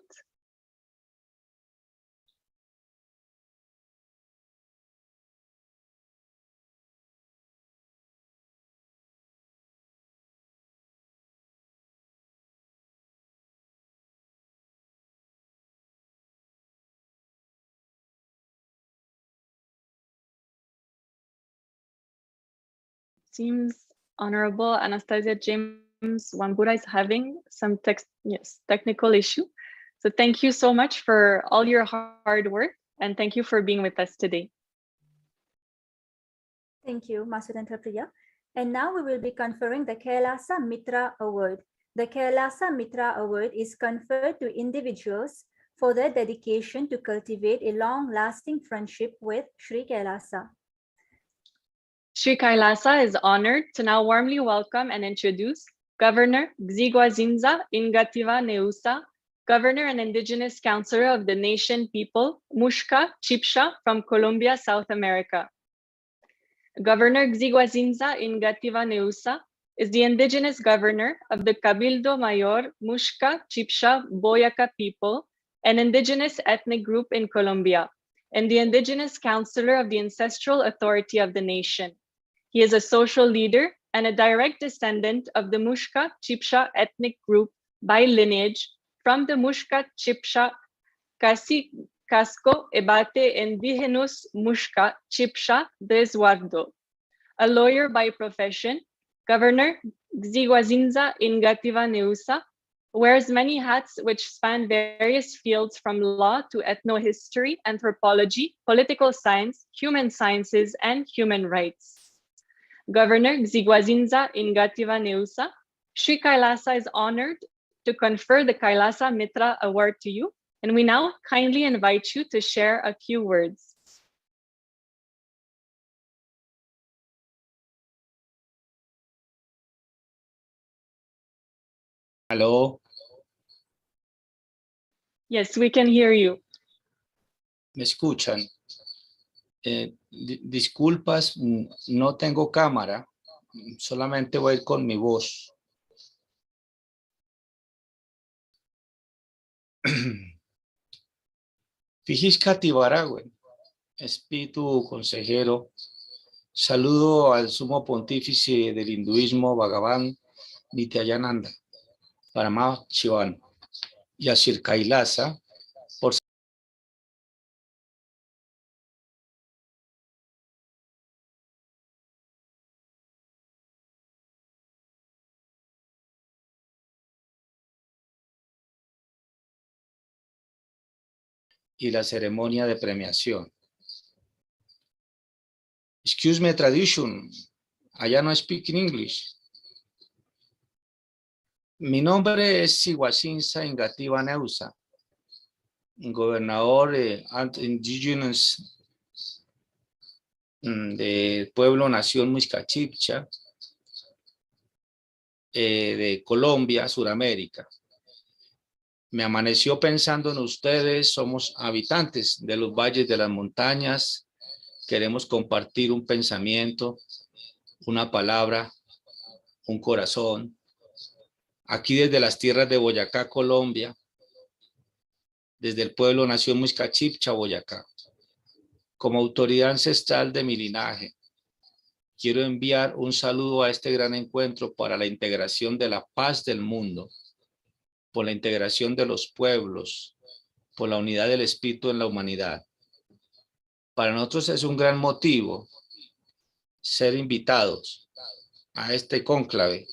Seems Honorable Anastasia James Wambura is having some technical issue. So thank you so much for all your hard work and thank you for being with us today. Thank you, Masudanta Priya. And now we will be conferring the Kailasa Mitra Award. The Kailasa Mitra Award is conferred to individuals for their dedication to cultivate a long-lasting friendship with Sri Kailasa. Sri Kailasa is honored to now warmly welcome and introduce Governor Gzigwazinza Ingativa Neusa, Governor and Indigenous Counselor of the Nation People, Mushka Chipsha from Colombia, South America. Governor Gzigwazinza Ingativa Neusa is the Indigenous Governor of the Cabildo Mayor Mushka Chipsha Boyaca people, an indigenous ethnic group in Colombia, and the Indigenous Counselor of the Ancestral Authority of the Nation. He is a social leader and a direct descendant of the Mushka Chipsha ethnic group by lineage from the Mushka Chipsha Casco Ebate Indigenous Mushka Chipsha Desguardo. A lawyer by profession, Governor Gzigwazinza Ingativa Neusa wears many hats which span various fields from law to ethnohistory, anthropology, political science, human sciences, and human rights. Governor Gzigwazinza Ingativa Neusa, Sri Kailasa is honored to confer the Kailasa Mitra Award to you, and we now kindly invite you to share a few words. Hello. Yes, we can hear you. ¿Me escuchan? Disculpas, no tengo cámara, solamente voy con mi voz. Fijisca Tibaragüe, espíritu consejero, saludo al sumo pontífice del hinduismo Bhagavan Nithyananda, Paramashivaratri, y a Sri Kailasa por y la ceremonia de premiación. Excuse me, traduction. Allá no speak in English. Mi nombre es Gzigwazinza Ingativa Neusa, gobernador indigenous del pueblo nación Muisca Chipcha de Colombia, Suramérica. Me amaneció pensando en ustedes, somos habitantes de los valles de las montañas, queremos compartir un pensamiento, una palabra, un corazón. Aquí desde las tierras de Boyacá, Colombia, desde el pueblo nación Muisca Chipcha, Boyacá, como autoridad ancestral de mi linaje, quiero enviar un saludo a este gran encuentro para la integración de la paz del mundo, por la integración de los pueblos, por la unidad del espíritu en la humanidad. Para nosotros es un gran motivo ser invitados a este cónclave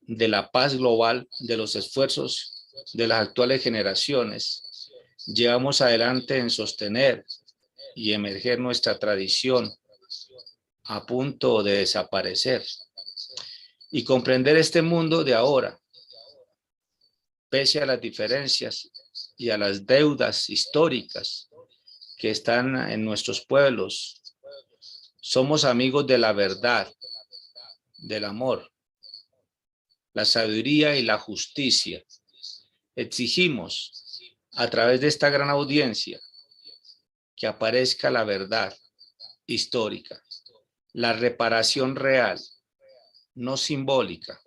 de la paz global, de los esfuerzos de las actuales generaciones. Llevamos adelante en sostener y emerger nuestra tradición a punto de desaparecer y comprender este mundo de ahora, pese a las diferencias y a las deudas históricas que están en nuestros pueblos. Somos amigos de la verdad, del amor, la sabiduría y la justicia. Exigimos a través de esta gran audiencia que aparezca la verdad histórica, la reparación real, no simbólica,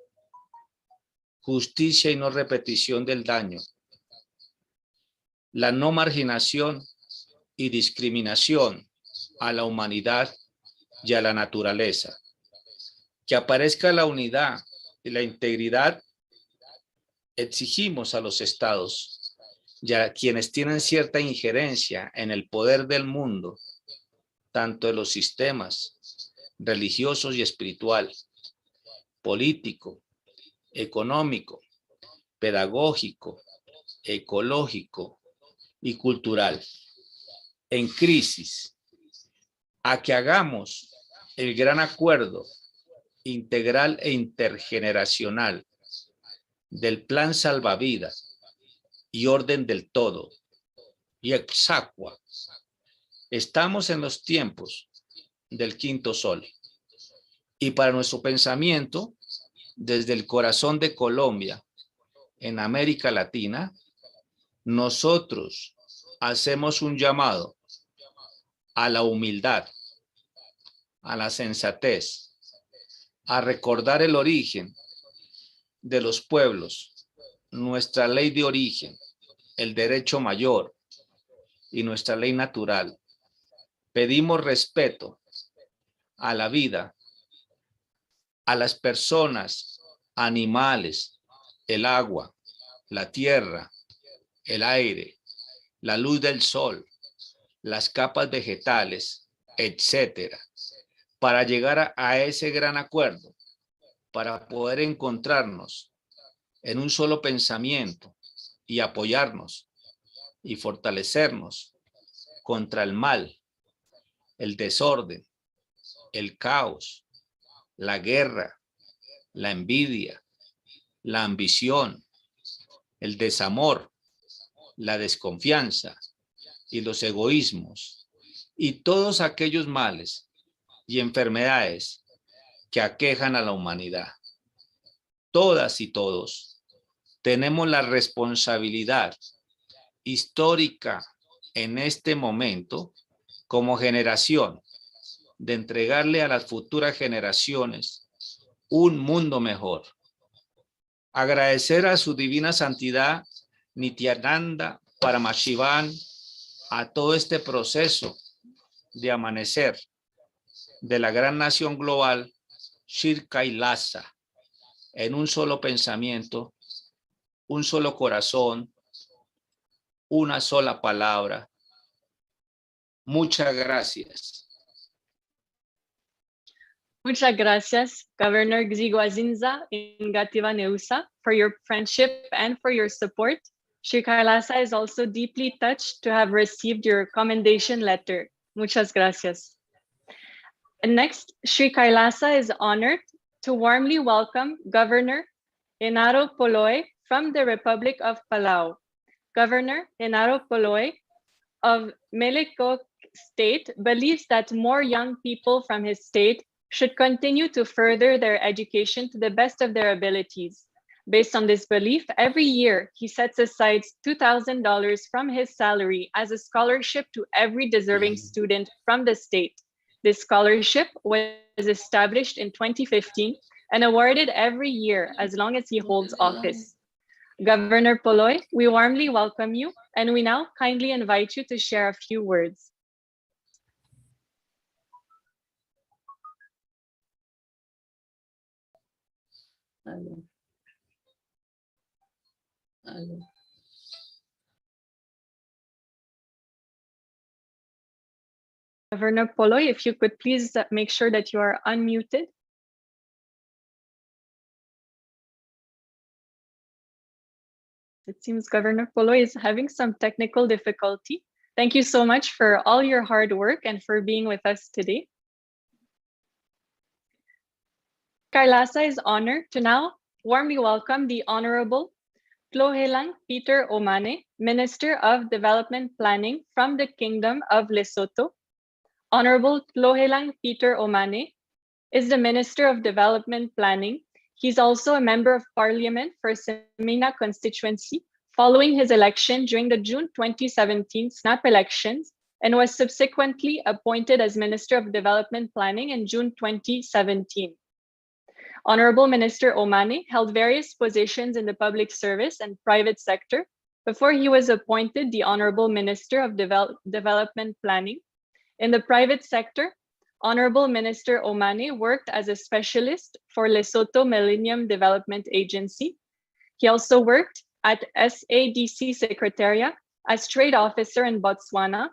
justicia y no repetición del daño, la no marginación y discriminación a la humanidad y a la naturaleza, que aparezca la unidad y la integridad. Exigimos a los estados y a quienes tienen cierta injerencia en el poder del mundo, tanto en los sistemas religiosos y espiritual, político, económico, pedagógico, ecológico y cultural, en crisis, a que hagamos el gran acuerdo integral e intergeneracional del plan salvavidas y orden del todo y exaqua. Estamos en los tiempos del quinto sol y para nuestro pensamiento, desde el corazón de Colombia, en América Latina, nosotros hacemos un llamado a la humildad, a la sensatez, a recordar el origen de los pueblos, nuestra ley de origen, el derecho mayor y nuestra ley natural. Pedimos respeto a la vida, a las personas, animales, el agua, la tierra, el aire, la luz del sol, las capas vegetales, etcétera, para llegar a ese gran acuerdo, para poder encontrarnos en un solo pensamiento y apoyarnos y fortalecernos contra el mal, el desorden, el caos, la guerra, la envidia, la ambición, el desamor, la desconfianza y los egoísmos y todos aquellos males y enfermedades que aquejan a la humanidad. Todas y todos tenemos la responsabilidad histórica en este momento como generación de entregarle a las futuras generaciones un mundo mejor. Agradecer a su divina santidad Nithyananda Paramashivaratri a todo este proceso de amanecer de la gran nación global Sri Kailasa en un solo pensamiento, un solo corazón, una sola palabra. Muchas gracias. Muchas gracias, Governor Gzigwazinza Ingativa Neusa, for your friendship and for your support. Sri Kailasa is also deeply touched to have received your commendation letter. Muchas gracias. And next, Sri Kailasa is honored to warmly welcome Governor Enaro Poloy from the Republic of Palau. Governor Enaro Poloy of Meleco State believes that more young people from his state should continue to further their education to the best of their abilities. Based on this belief, every year he sets aside $2,000 from his salary as a scholarship to every deserving student from the state. This scholarship was established in 2015 and awarded every year as long as he holds office. Governor Poloy, we warmly welcome you, and we now kindly invite you to share a few words. Hello. Hello. Governor Poloy, if you could please make sure that you are unmuted. It seems Governor Poloy is having some technical difficulty. Thank you so much for all your hard work and for being with us today. Kailasa is honored to now warmly welcome the Honorable Tlohelang Peter Omane, Minister of Development Planning from the Kingdom of Lesotho. Honorable Tlohelang Peter Omane is the Minister of Development Planning. He's also a Member of Parliament for Semina constituency following his election during the June 2017 snap elections and was subsequently appointed as Minister of Development Planning in June 2017. Honorable Minister Omane held various positions in the public service and private sector before he was appointed the Honorable Minister of Development Planning. In the private sector, Honorable Minister Omane worked as a specialist for Lesotho Millennium Development Agency. He also worked at SADC Secretariat as Trade Officer in Botswana,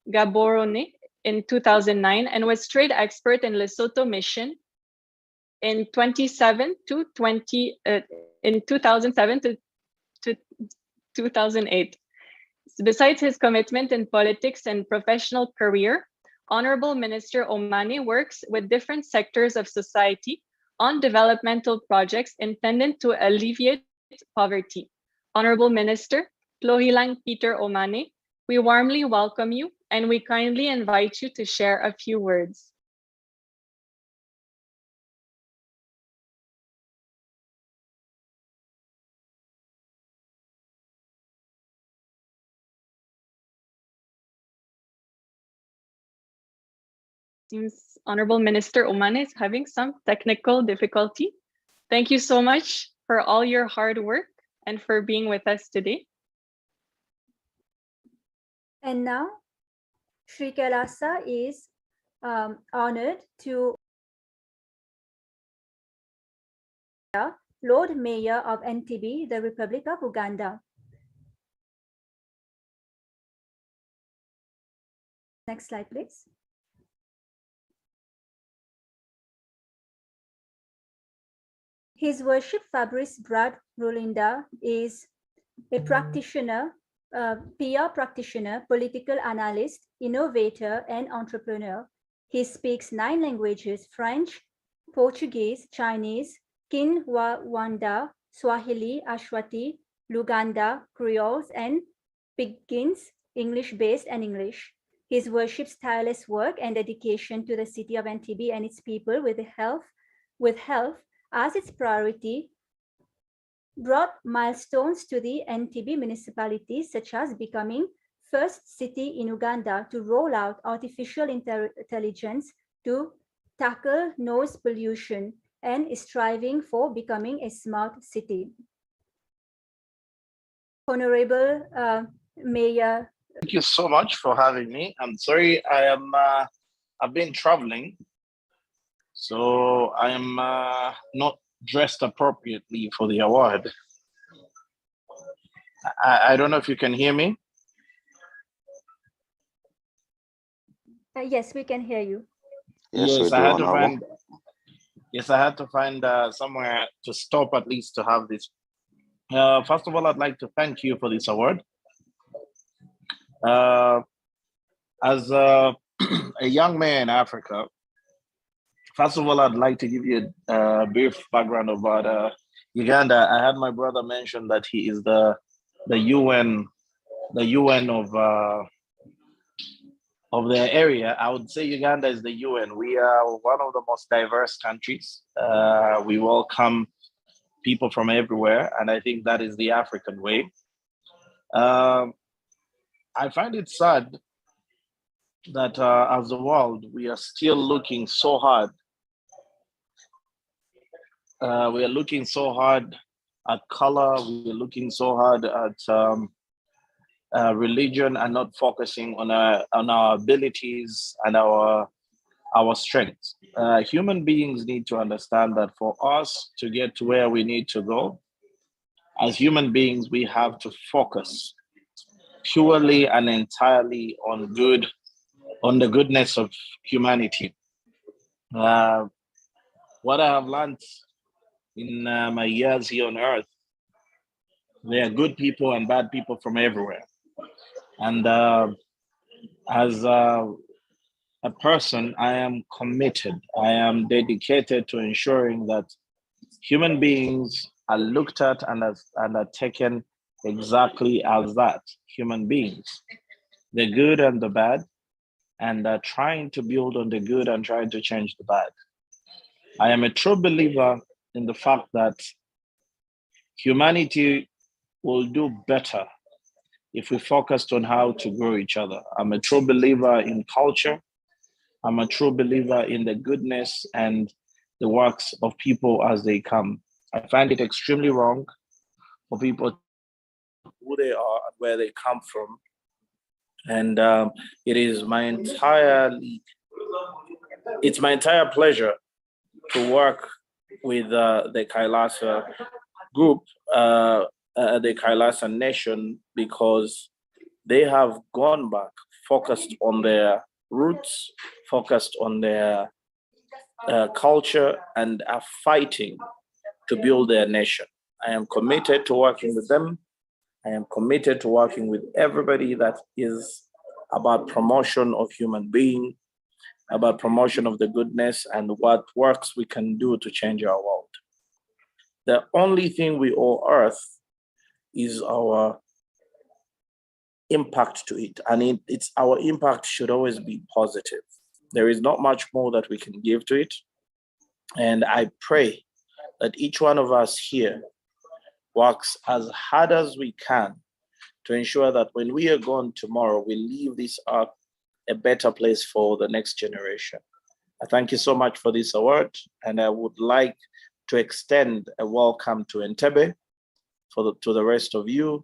Gaborone in 2009, and was Trade Expert in Lesotho Mission in 2007 to 2008. Besides his commitment in politics and professional career, Honorable Minister Omane works with different sectors of society on developmental projects intended to alleviate poverty. Honorable Minister Tlohelang Peter Omane, we warmly welcome you and we kindly invite you to share a few words. Seems Honorable Minister Omane is having some technical difficulty. Thank you so much for all your hard work and for being with us today. And now, Sri Kailasa is honored to Lord Mayor of Entebbe, the Republic of Uganda. Next slide, please. His Worship Fabrice Brad Rulinda is a practitioner, PR practitioner, political analyst, innovator, and entrepreneur. He speaks 9 languages: French, Portuguese, Chinese, Kinyarwanda, Swahili, Ashwati, Luganda, Creoles, and Pidgin's English-based and English. His worship's tireless work and dedication to the city of Entebbe and its people with health as its priority brought milestones to the Entebbe municipality, such as becoming first city in Uganda to roll out artificial intelligence to tackle noise pollution and is striving for becoming a smart city. Honorable Mayor. Thank you so much for having me. I'm sorry, I've been traveling, so I am not dressed appropriately for the award. I don't know if you can hear me. Yes, we can hear you. Yes, I had to find somewhere to stop at least to have this. First of all, I'd like to thank you for this award. As a young man in Africa, first of all, I'd like to give you a brief background about Uganda. I had my brother mention that he is the UN of the area. I would say Uganda is the UN. We are one of the most diverse countries. We welcome people from everywhere, and I think that is the African way. I find it sad that as a world, we are still looking so hard. We are looking so hard at color. We are looking so hard at religion and not focusing on our abilities and our our strength. Human beings need to understand that for us to get to where we need to go, as human beings, we have to focus purely and entirely on the goodness of humanity. What I have learned in my years here on earth, there are good people and bad people from everywhere. And as a person, I am committed, I am dedicated to ensuring that human beings are looked at and are taken exactly as that, human beings, the good and the bad, and trying to build on the good and trying to change the bad. I am a true believer in the fact that humanity will do better if we focused on how to grow each other. I'm a true believer in culture. I'm a true believer in the goodness and the works of people as they come. I find it extremely wrong for people who they are and where they come from. And it's my entire pleasure to work with the Kailasa group, the Kailasa nation, because they have gone back, focused on their roots, focused on their culture, and are fighting to build their nation. I am committed to working with them. I am committed to working with everybody that is about promotion of human being, about promotion of the goodness and what works we can do to change our world. The only thing we owe Earth is our impact to it. And it's our impact should always be positive. There is not much more that we can give to it. And I pray that each one of us here works as hard as we can to ensure that when we are gone tomorrow, we leave this earth a better place for the next generation. I thank you so much for this award, and I would like to extend a welcome to Entebbe to the rest of you.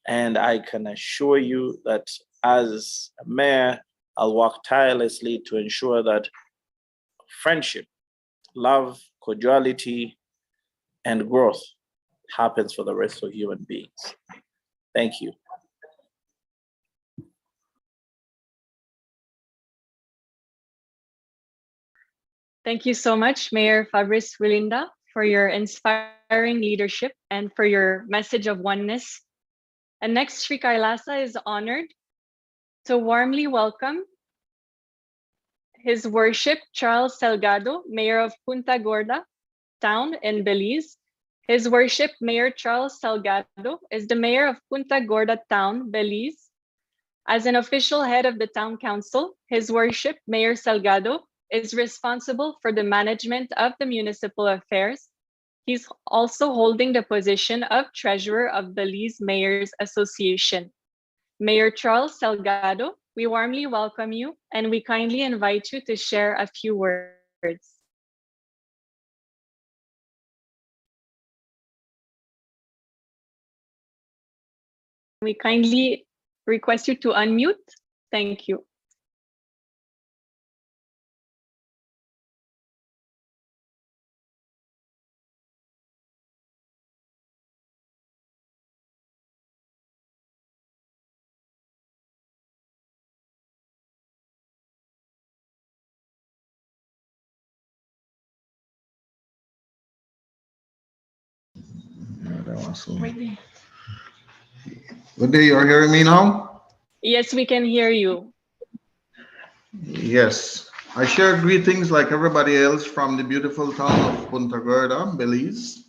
And I can assure you that as a mayor, I'll work tirelessly to ensure that friendship, love, cordiality, and growth happens for the rest of human beings. Thank you. Thank you so much, Mayor Fabrice Wilinda, for your inspiring leadership and for your message of oneness. And next, Sri Kailasa is honored to warmly welcome His Worship Charles Salgado, Mayor of Punta Gorda Town in Belize. His Worship Mayor Charles Salgado is the Mayor of Punta Gorda Town, Belize. As an official head of the Town Council, His Worship Mayor Salgado is responsible for the management of the municipal affairs. He's also holding the position of Treasurer of Belize Mayors Association. Mayor Charles Salgado, we warmly welcome you and we kindly invite you to share a few words. We kindly request you to unmute. Thank you. Good day, you're hearing me now? Yes, we can hear you. Yes. I share greetings like everybody else from the beautiful town of Punta Gorda, Belize.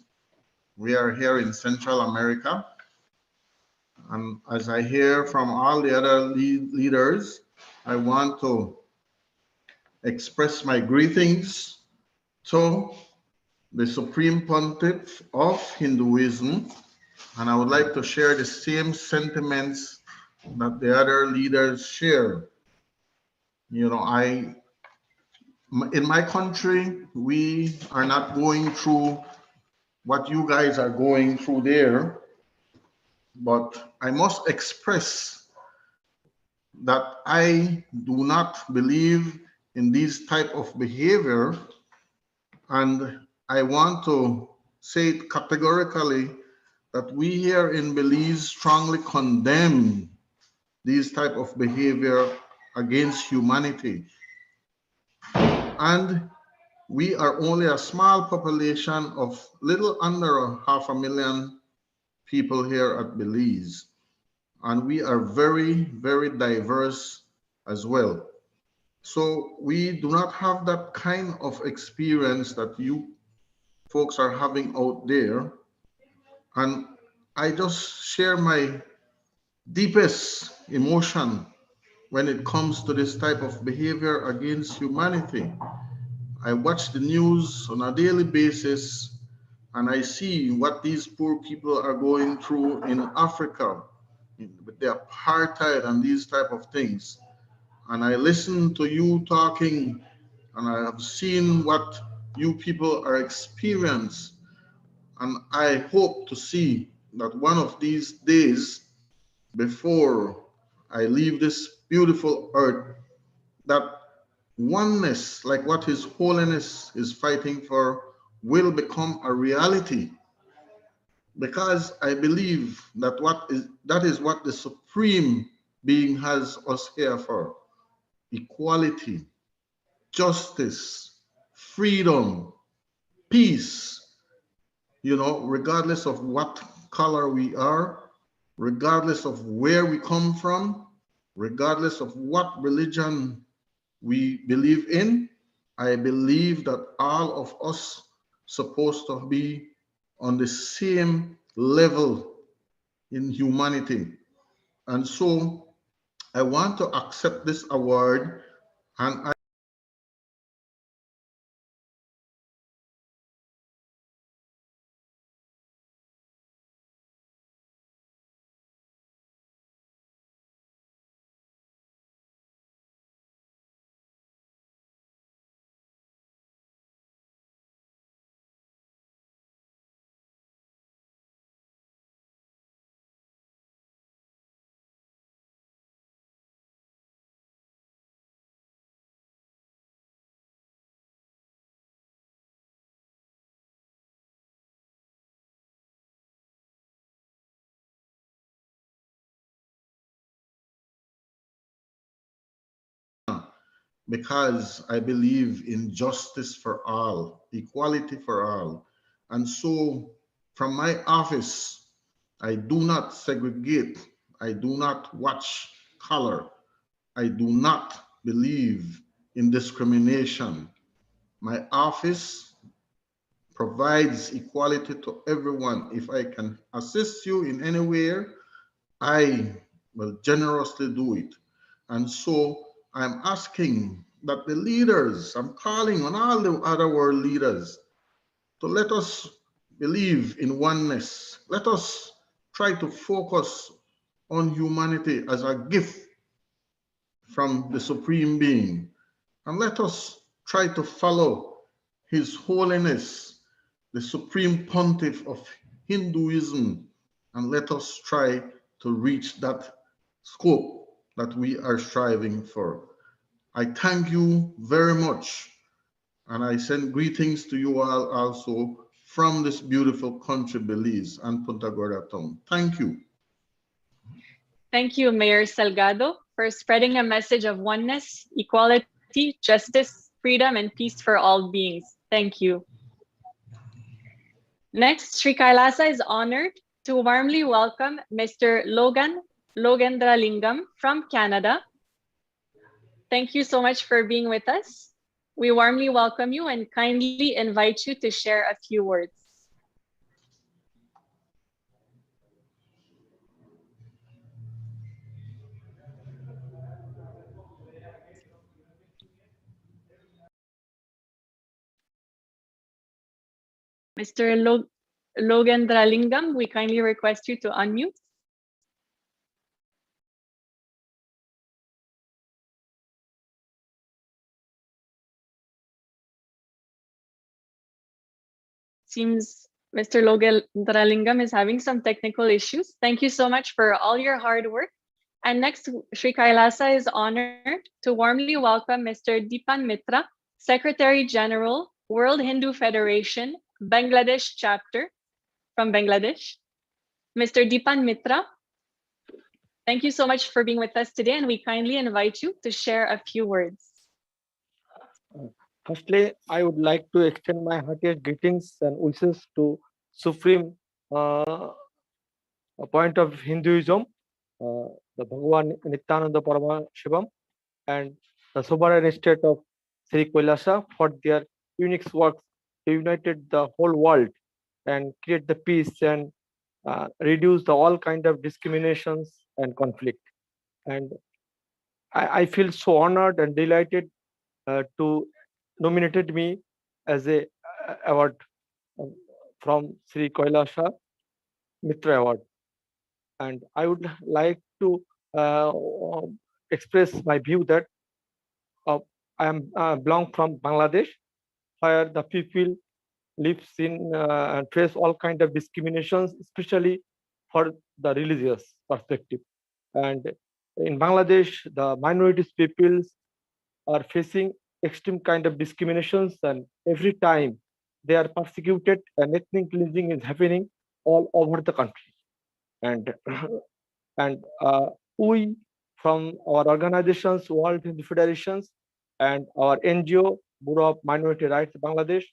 We are here in Central America. And as I hear from all the other leaders, I want to express my greetings to the Supreme Pontiff of Hinduism. And I would like to share the same sentiments that the other leaders share. You know, in my country, we are not going through what you guys are going through there, but I must express that I do not believe in these type of behavior. And I want to say it categorically that we here in Belize strongly condemn these type of behavior against humanity. And we are only a small population of little under 500,000 people here at Belize. And we are very, very diverse as well. So we do not have that kind of experience that you folks are having out there. And I just share my deepest emotion when it comes to this type of behavior against humanity. I watch the news on a daily basis and I see what these poor people are going through in Africa with the apartheid and these type of things. And I listen to you talking and I have seen what you people are experiencing. And I hope to see that one of these days, before I leave this beautiful earth, that oneness, like what His Holiness is fighting for, will become a reality. Because I believe that that is what the Supreme Being has us here for. Equality, justice, freedom, peace, regardless of what color we are, regardless of where we come from, regardless of what religion we believe in. I believe that all of us supposed to be on the same level in humanity. And so I want to accept this award, and because I believe in justice for all, equality for all. And so from my office, I do not segregate. I do not watch color. I do not believe in discrimination. My office provides equality to everyone. If I can assist you in any way, I will generously do it. And so I'm asking that the leaders, I'm calling on all the other world leaders to let us believe in oneness. Let us try to focus on humanity as a gift from the Supreme Being. And let us try to follow His Holiness, the Supreme Pontiff of Hinduism, and let us try to reach that scope that we are striving for. I thank you very much, and I send greetings to you all also from this beautiful country, Belize and Punta Gorda town. Thank you. Thank you, Mayor Salgado, for spreading a message of oneness, equality, justice, freedom, and peace for all beings. Thank you. Next, Sri Kailasa is honored to warmly welcome Mr. Logendralingam from Canada. Thank you so much for being with us. We warmly welcome you and kindly invite you to share a few words. Mr. Logendralingam, we kindly request you to unmute. Seems Mr. Logendralingam is having some technical issues. Thank you so much for all your hard work And next, Sri Kailasa is honored to warmly welcome Mr. Dipan Mitra, Secretary General, World Hindu Federation, Bangladesh Chapter from Bangladesh. Mr. Dipan Mitra, thank you so much for being with us today, and we kindly invite you to share a few words. Firstly, I would like to extend my heartiest greetings and wishes to Supreme point of Hinduism, the Bhagavan Nithyananda Paramashivaratri, and the sovereign state of Sri Kailasa for their unique works to unite the whole world and create the peace and reduce the all kind of discriminations and conflict. And I feel so honored and delighted to nominated me as a award from Sri Kailasa Mitra Award. And I would like to express my view that I am belong from Bangladesh, where the people lives in and face all kind of discriminations, especially for the religious perspective. And in Bangladesh, the minorities peoples are facing extreme kind of discriminations, and every time they are persecuted and ethnic cleansing is happening all over the country. And and we from our organizations, World Hindu Federations, and our NGO, Bureau of Minority Rights Bangladesh,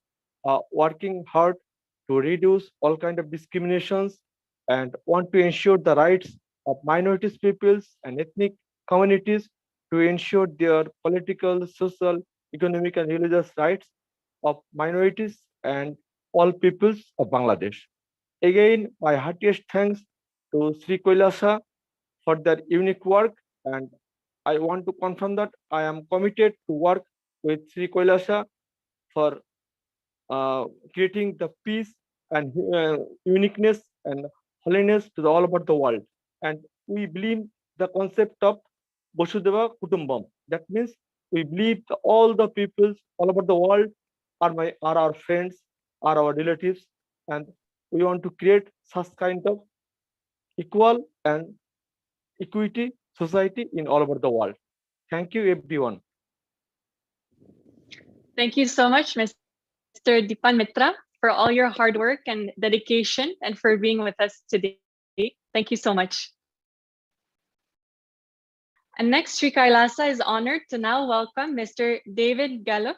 working hard to reduce all kind of discriminations and want to ensure the rights of minorities peoples and ethnic communities to ensure their political, social, economic, and religious rights of minorities and all peoples of Bangladesh. Again, my heartiest thanks to Sri Kailasa for their unique work, and I want to confirm that I am committed to work with Sri Kailasa for creating the peace and uniqueness and holiness to all over the world. And we believe the concept of Vasudhaiva Kutumbam. That means we believe that all the peoples all over the world are our friends, are our relatives, and we want to create such kind of equal and equity society in all over the world. Thank you, everyone. Thank you so much, Mr. Dipan Mitra, for all your hard work and dedication and for being with us today. Thank you so much. And next, Sri Kailasa is honored to now welcome Mr. David Gallup,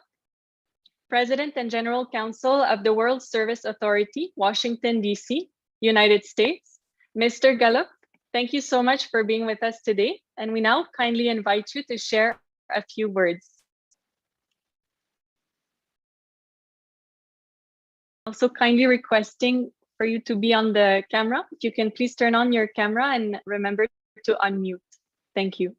President and General Counsel of the World Service Authority, Washington, D.C., United States. Mr. Gallup, thank you so much for being with us today, and we now kindly invite you to share a few words. Also kindly requesting for you to be on the camera. If you can please turn on your camera and remember to unmute. Thank you.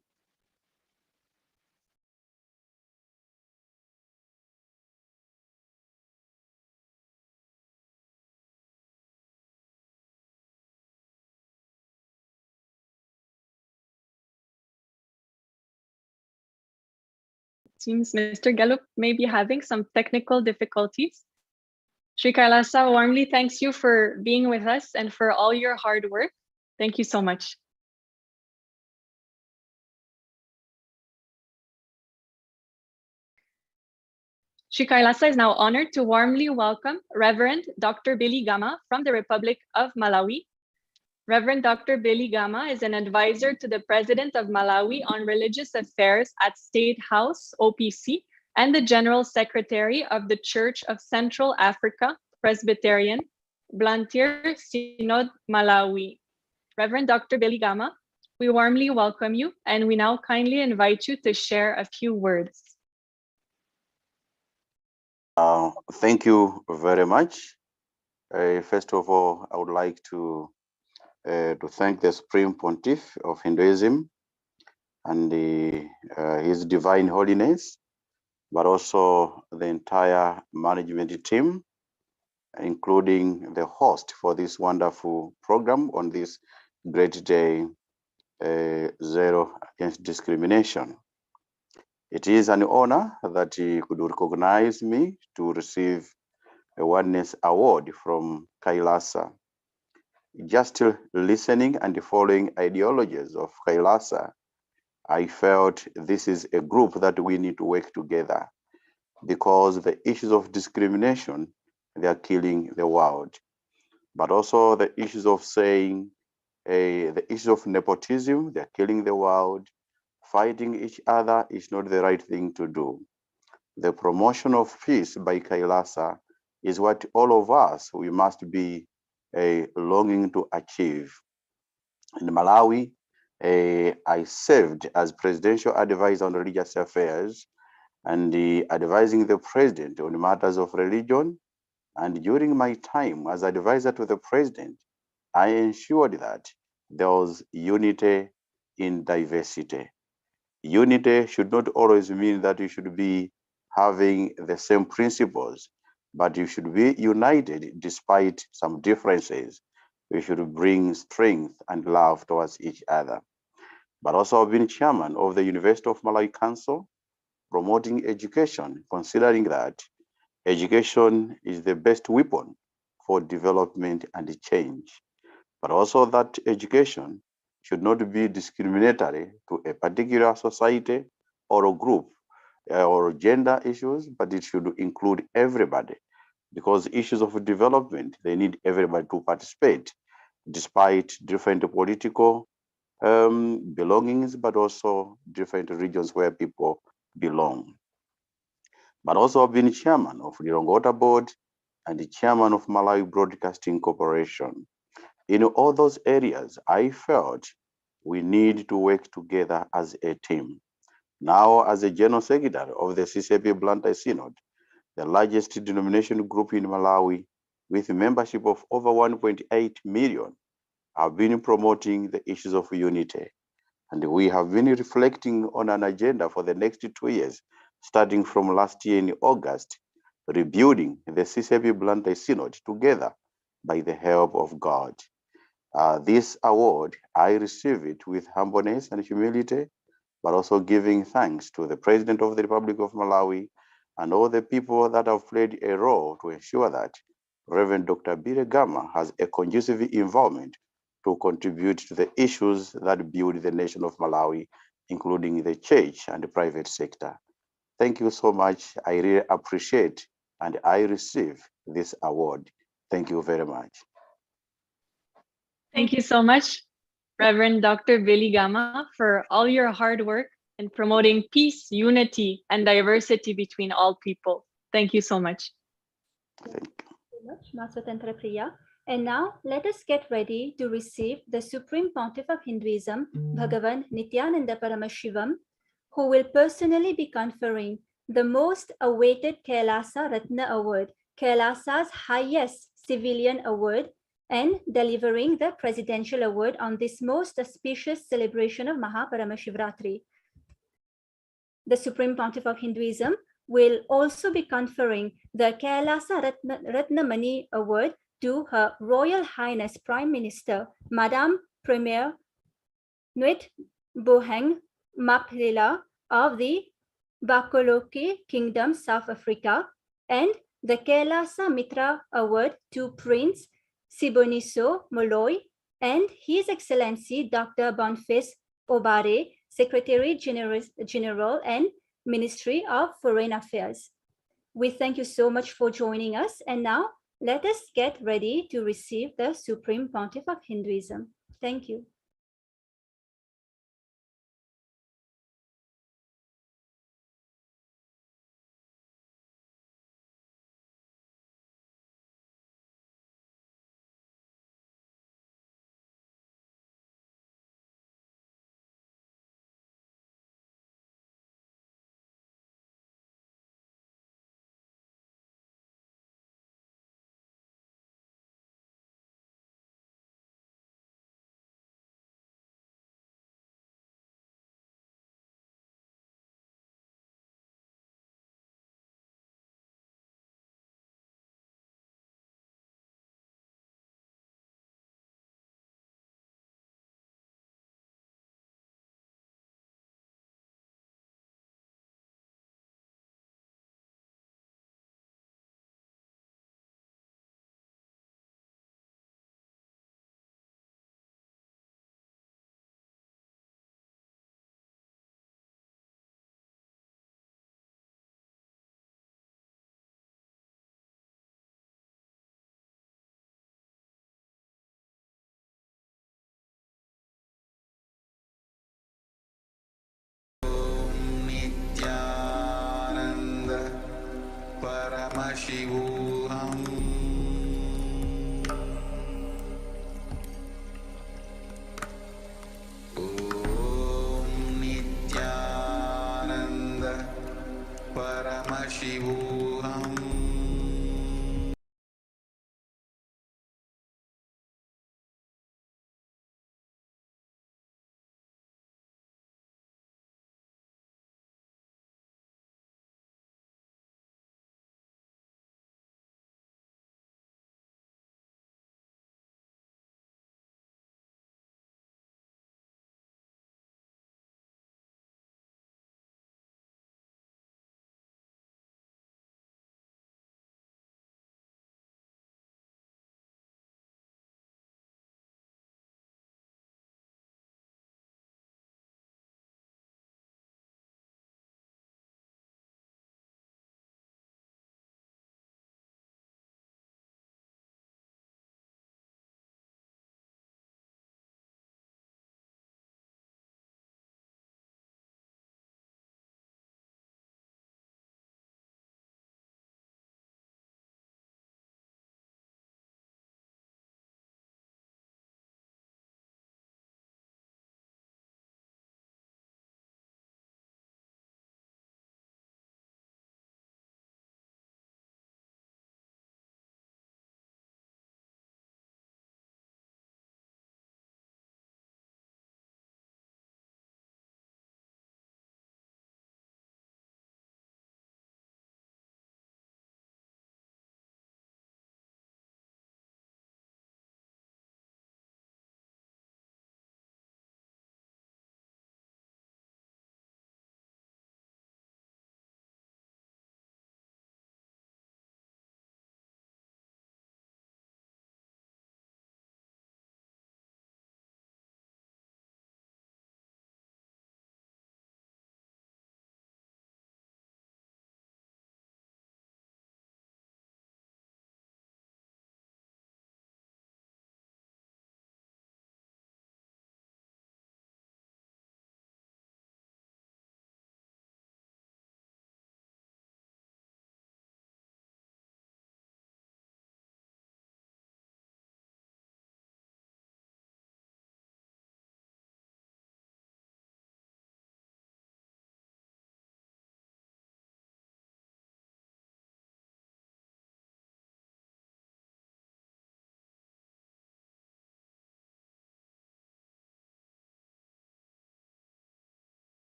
Seems Mr. Gallup may be having some technical difficulties. Sri Kailasa warmly thanks you for being with us and for all your hard work. Thank you so much. Sri Kailasa is now honored to warmly welcome Reverend Dr. Billy Gama from the Republic of Malawi. Reverend Dr. Billy Gama is an advisor to the President of Malawi on Religious Affairs at State House, OPC, and the General Secretary of the Church of Central Africa, Presbyterian, Blantyre Synod, Malawi. Reverend Dr. Billy Gama, we warmly welcome you, and we now kindly invite you to share a few words. Thank you very much. First of all, I would like to thank the Supreme Pontiff of Hinduism and His Divine Holiness, but also the entire management team, including the host for this wonderful program on this great day, Zero Against Discrimination. It is an honor that he could recognize me to receive a Oneness Award from Kailasa. just listening and following ideologies of Kailasa, I felt this is a group that we need to work together, because the issues of discrimination, they are killing the world. But also the issues of saying, the issues of nepotism, they're killing the world. Fighting each other is not the right thing to do. The promotion of peace by Kailasa is what all of us, we must be longing to achieve. In Malawi, I served as presidential advisor on religious affairs and advising the president on matters of religion. And during my time as advisor to the president, I ensured that there was unity in diversity. Unity should not always mean that you should be having the same principles, but you should be united despite some differences. We should bring strength and love towards each other. But also I've been chairman of the University of Malawi Council, promoting education, considering that education is the best weapon for development and change. But also that education should not be discriminatory to a particular society or a group or gender issues, but it should include everybody, because issues of development, they need everybody to participate, despite different political belongings, but also different regions where people belong. But also I've been chairman of the Water Board and the chairman of Malawi Broadcasting Corporation. In all those areas, I felt we need to work together as a team. Now, as a general secretary of the CCP Blantyre Synod, the largest denomination group in Malawi, with a membership of over 1.8 million, have been promoting the issues of unity. And we have been reflecting on an agenda for the next 2 years, starting from last year in August, rebuilding the CCP Blantyre Synod together by the help of God. This award, I receive it with humbleness and humility, but also giving thanks to the President of the Republic of Malawi and all the people that have played a role to ensure that Reverend Dr. Bire Gama has a conducive environment to contribute to the issues that build the nation of Malawi, including the church and the private sector. Thank you so much. I really appreciate and I receive this award. Thank you very much. Thank you so much, Reverend Dr. Billy Gama, for all your hard work in promoting peace, unity, and diversity between all people. Thank you so much. Thank you. Much, Master Tantra Priya. And now let us get ready to receive the Supreme Pontiff of Hinduism, Bhagavan Nithyananda Paramashivam, who will personally be conferring the most awaited Kailasa Ratna Award, Kailasa's highest civilian award, and delivering the Presidential Award on this most auspicious celebration of Maha Paramashivaratri. The Supreme Pontiff of Hinduism will also be conferring the Kailasa Ratnamani Award to Her Royal Highness Prime Minister, Madame Premier Nuit Boheng Maphlela of the Bakoloke Kingdom, South Africa, and the Kailasa Mitra Award to Prince Siboniso Moloi and His Excellency Dr. Boniface Obare, Secretary General and Ministry of Foreign Affairs. We thank you so much for joining us, and now let us get ready to receive the Supreme Pontiff of Hinduism. Thank you. Paramashivaratri.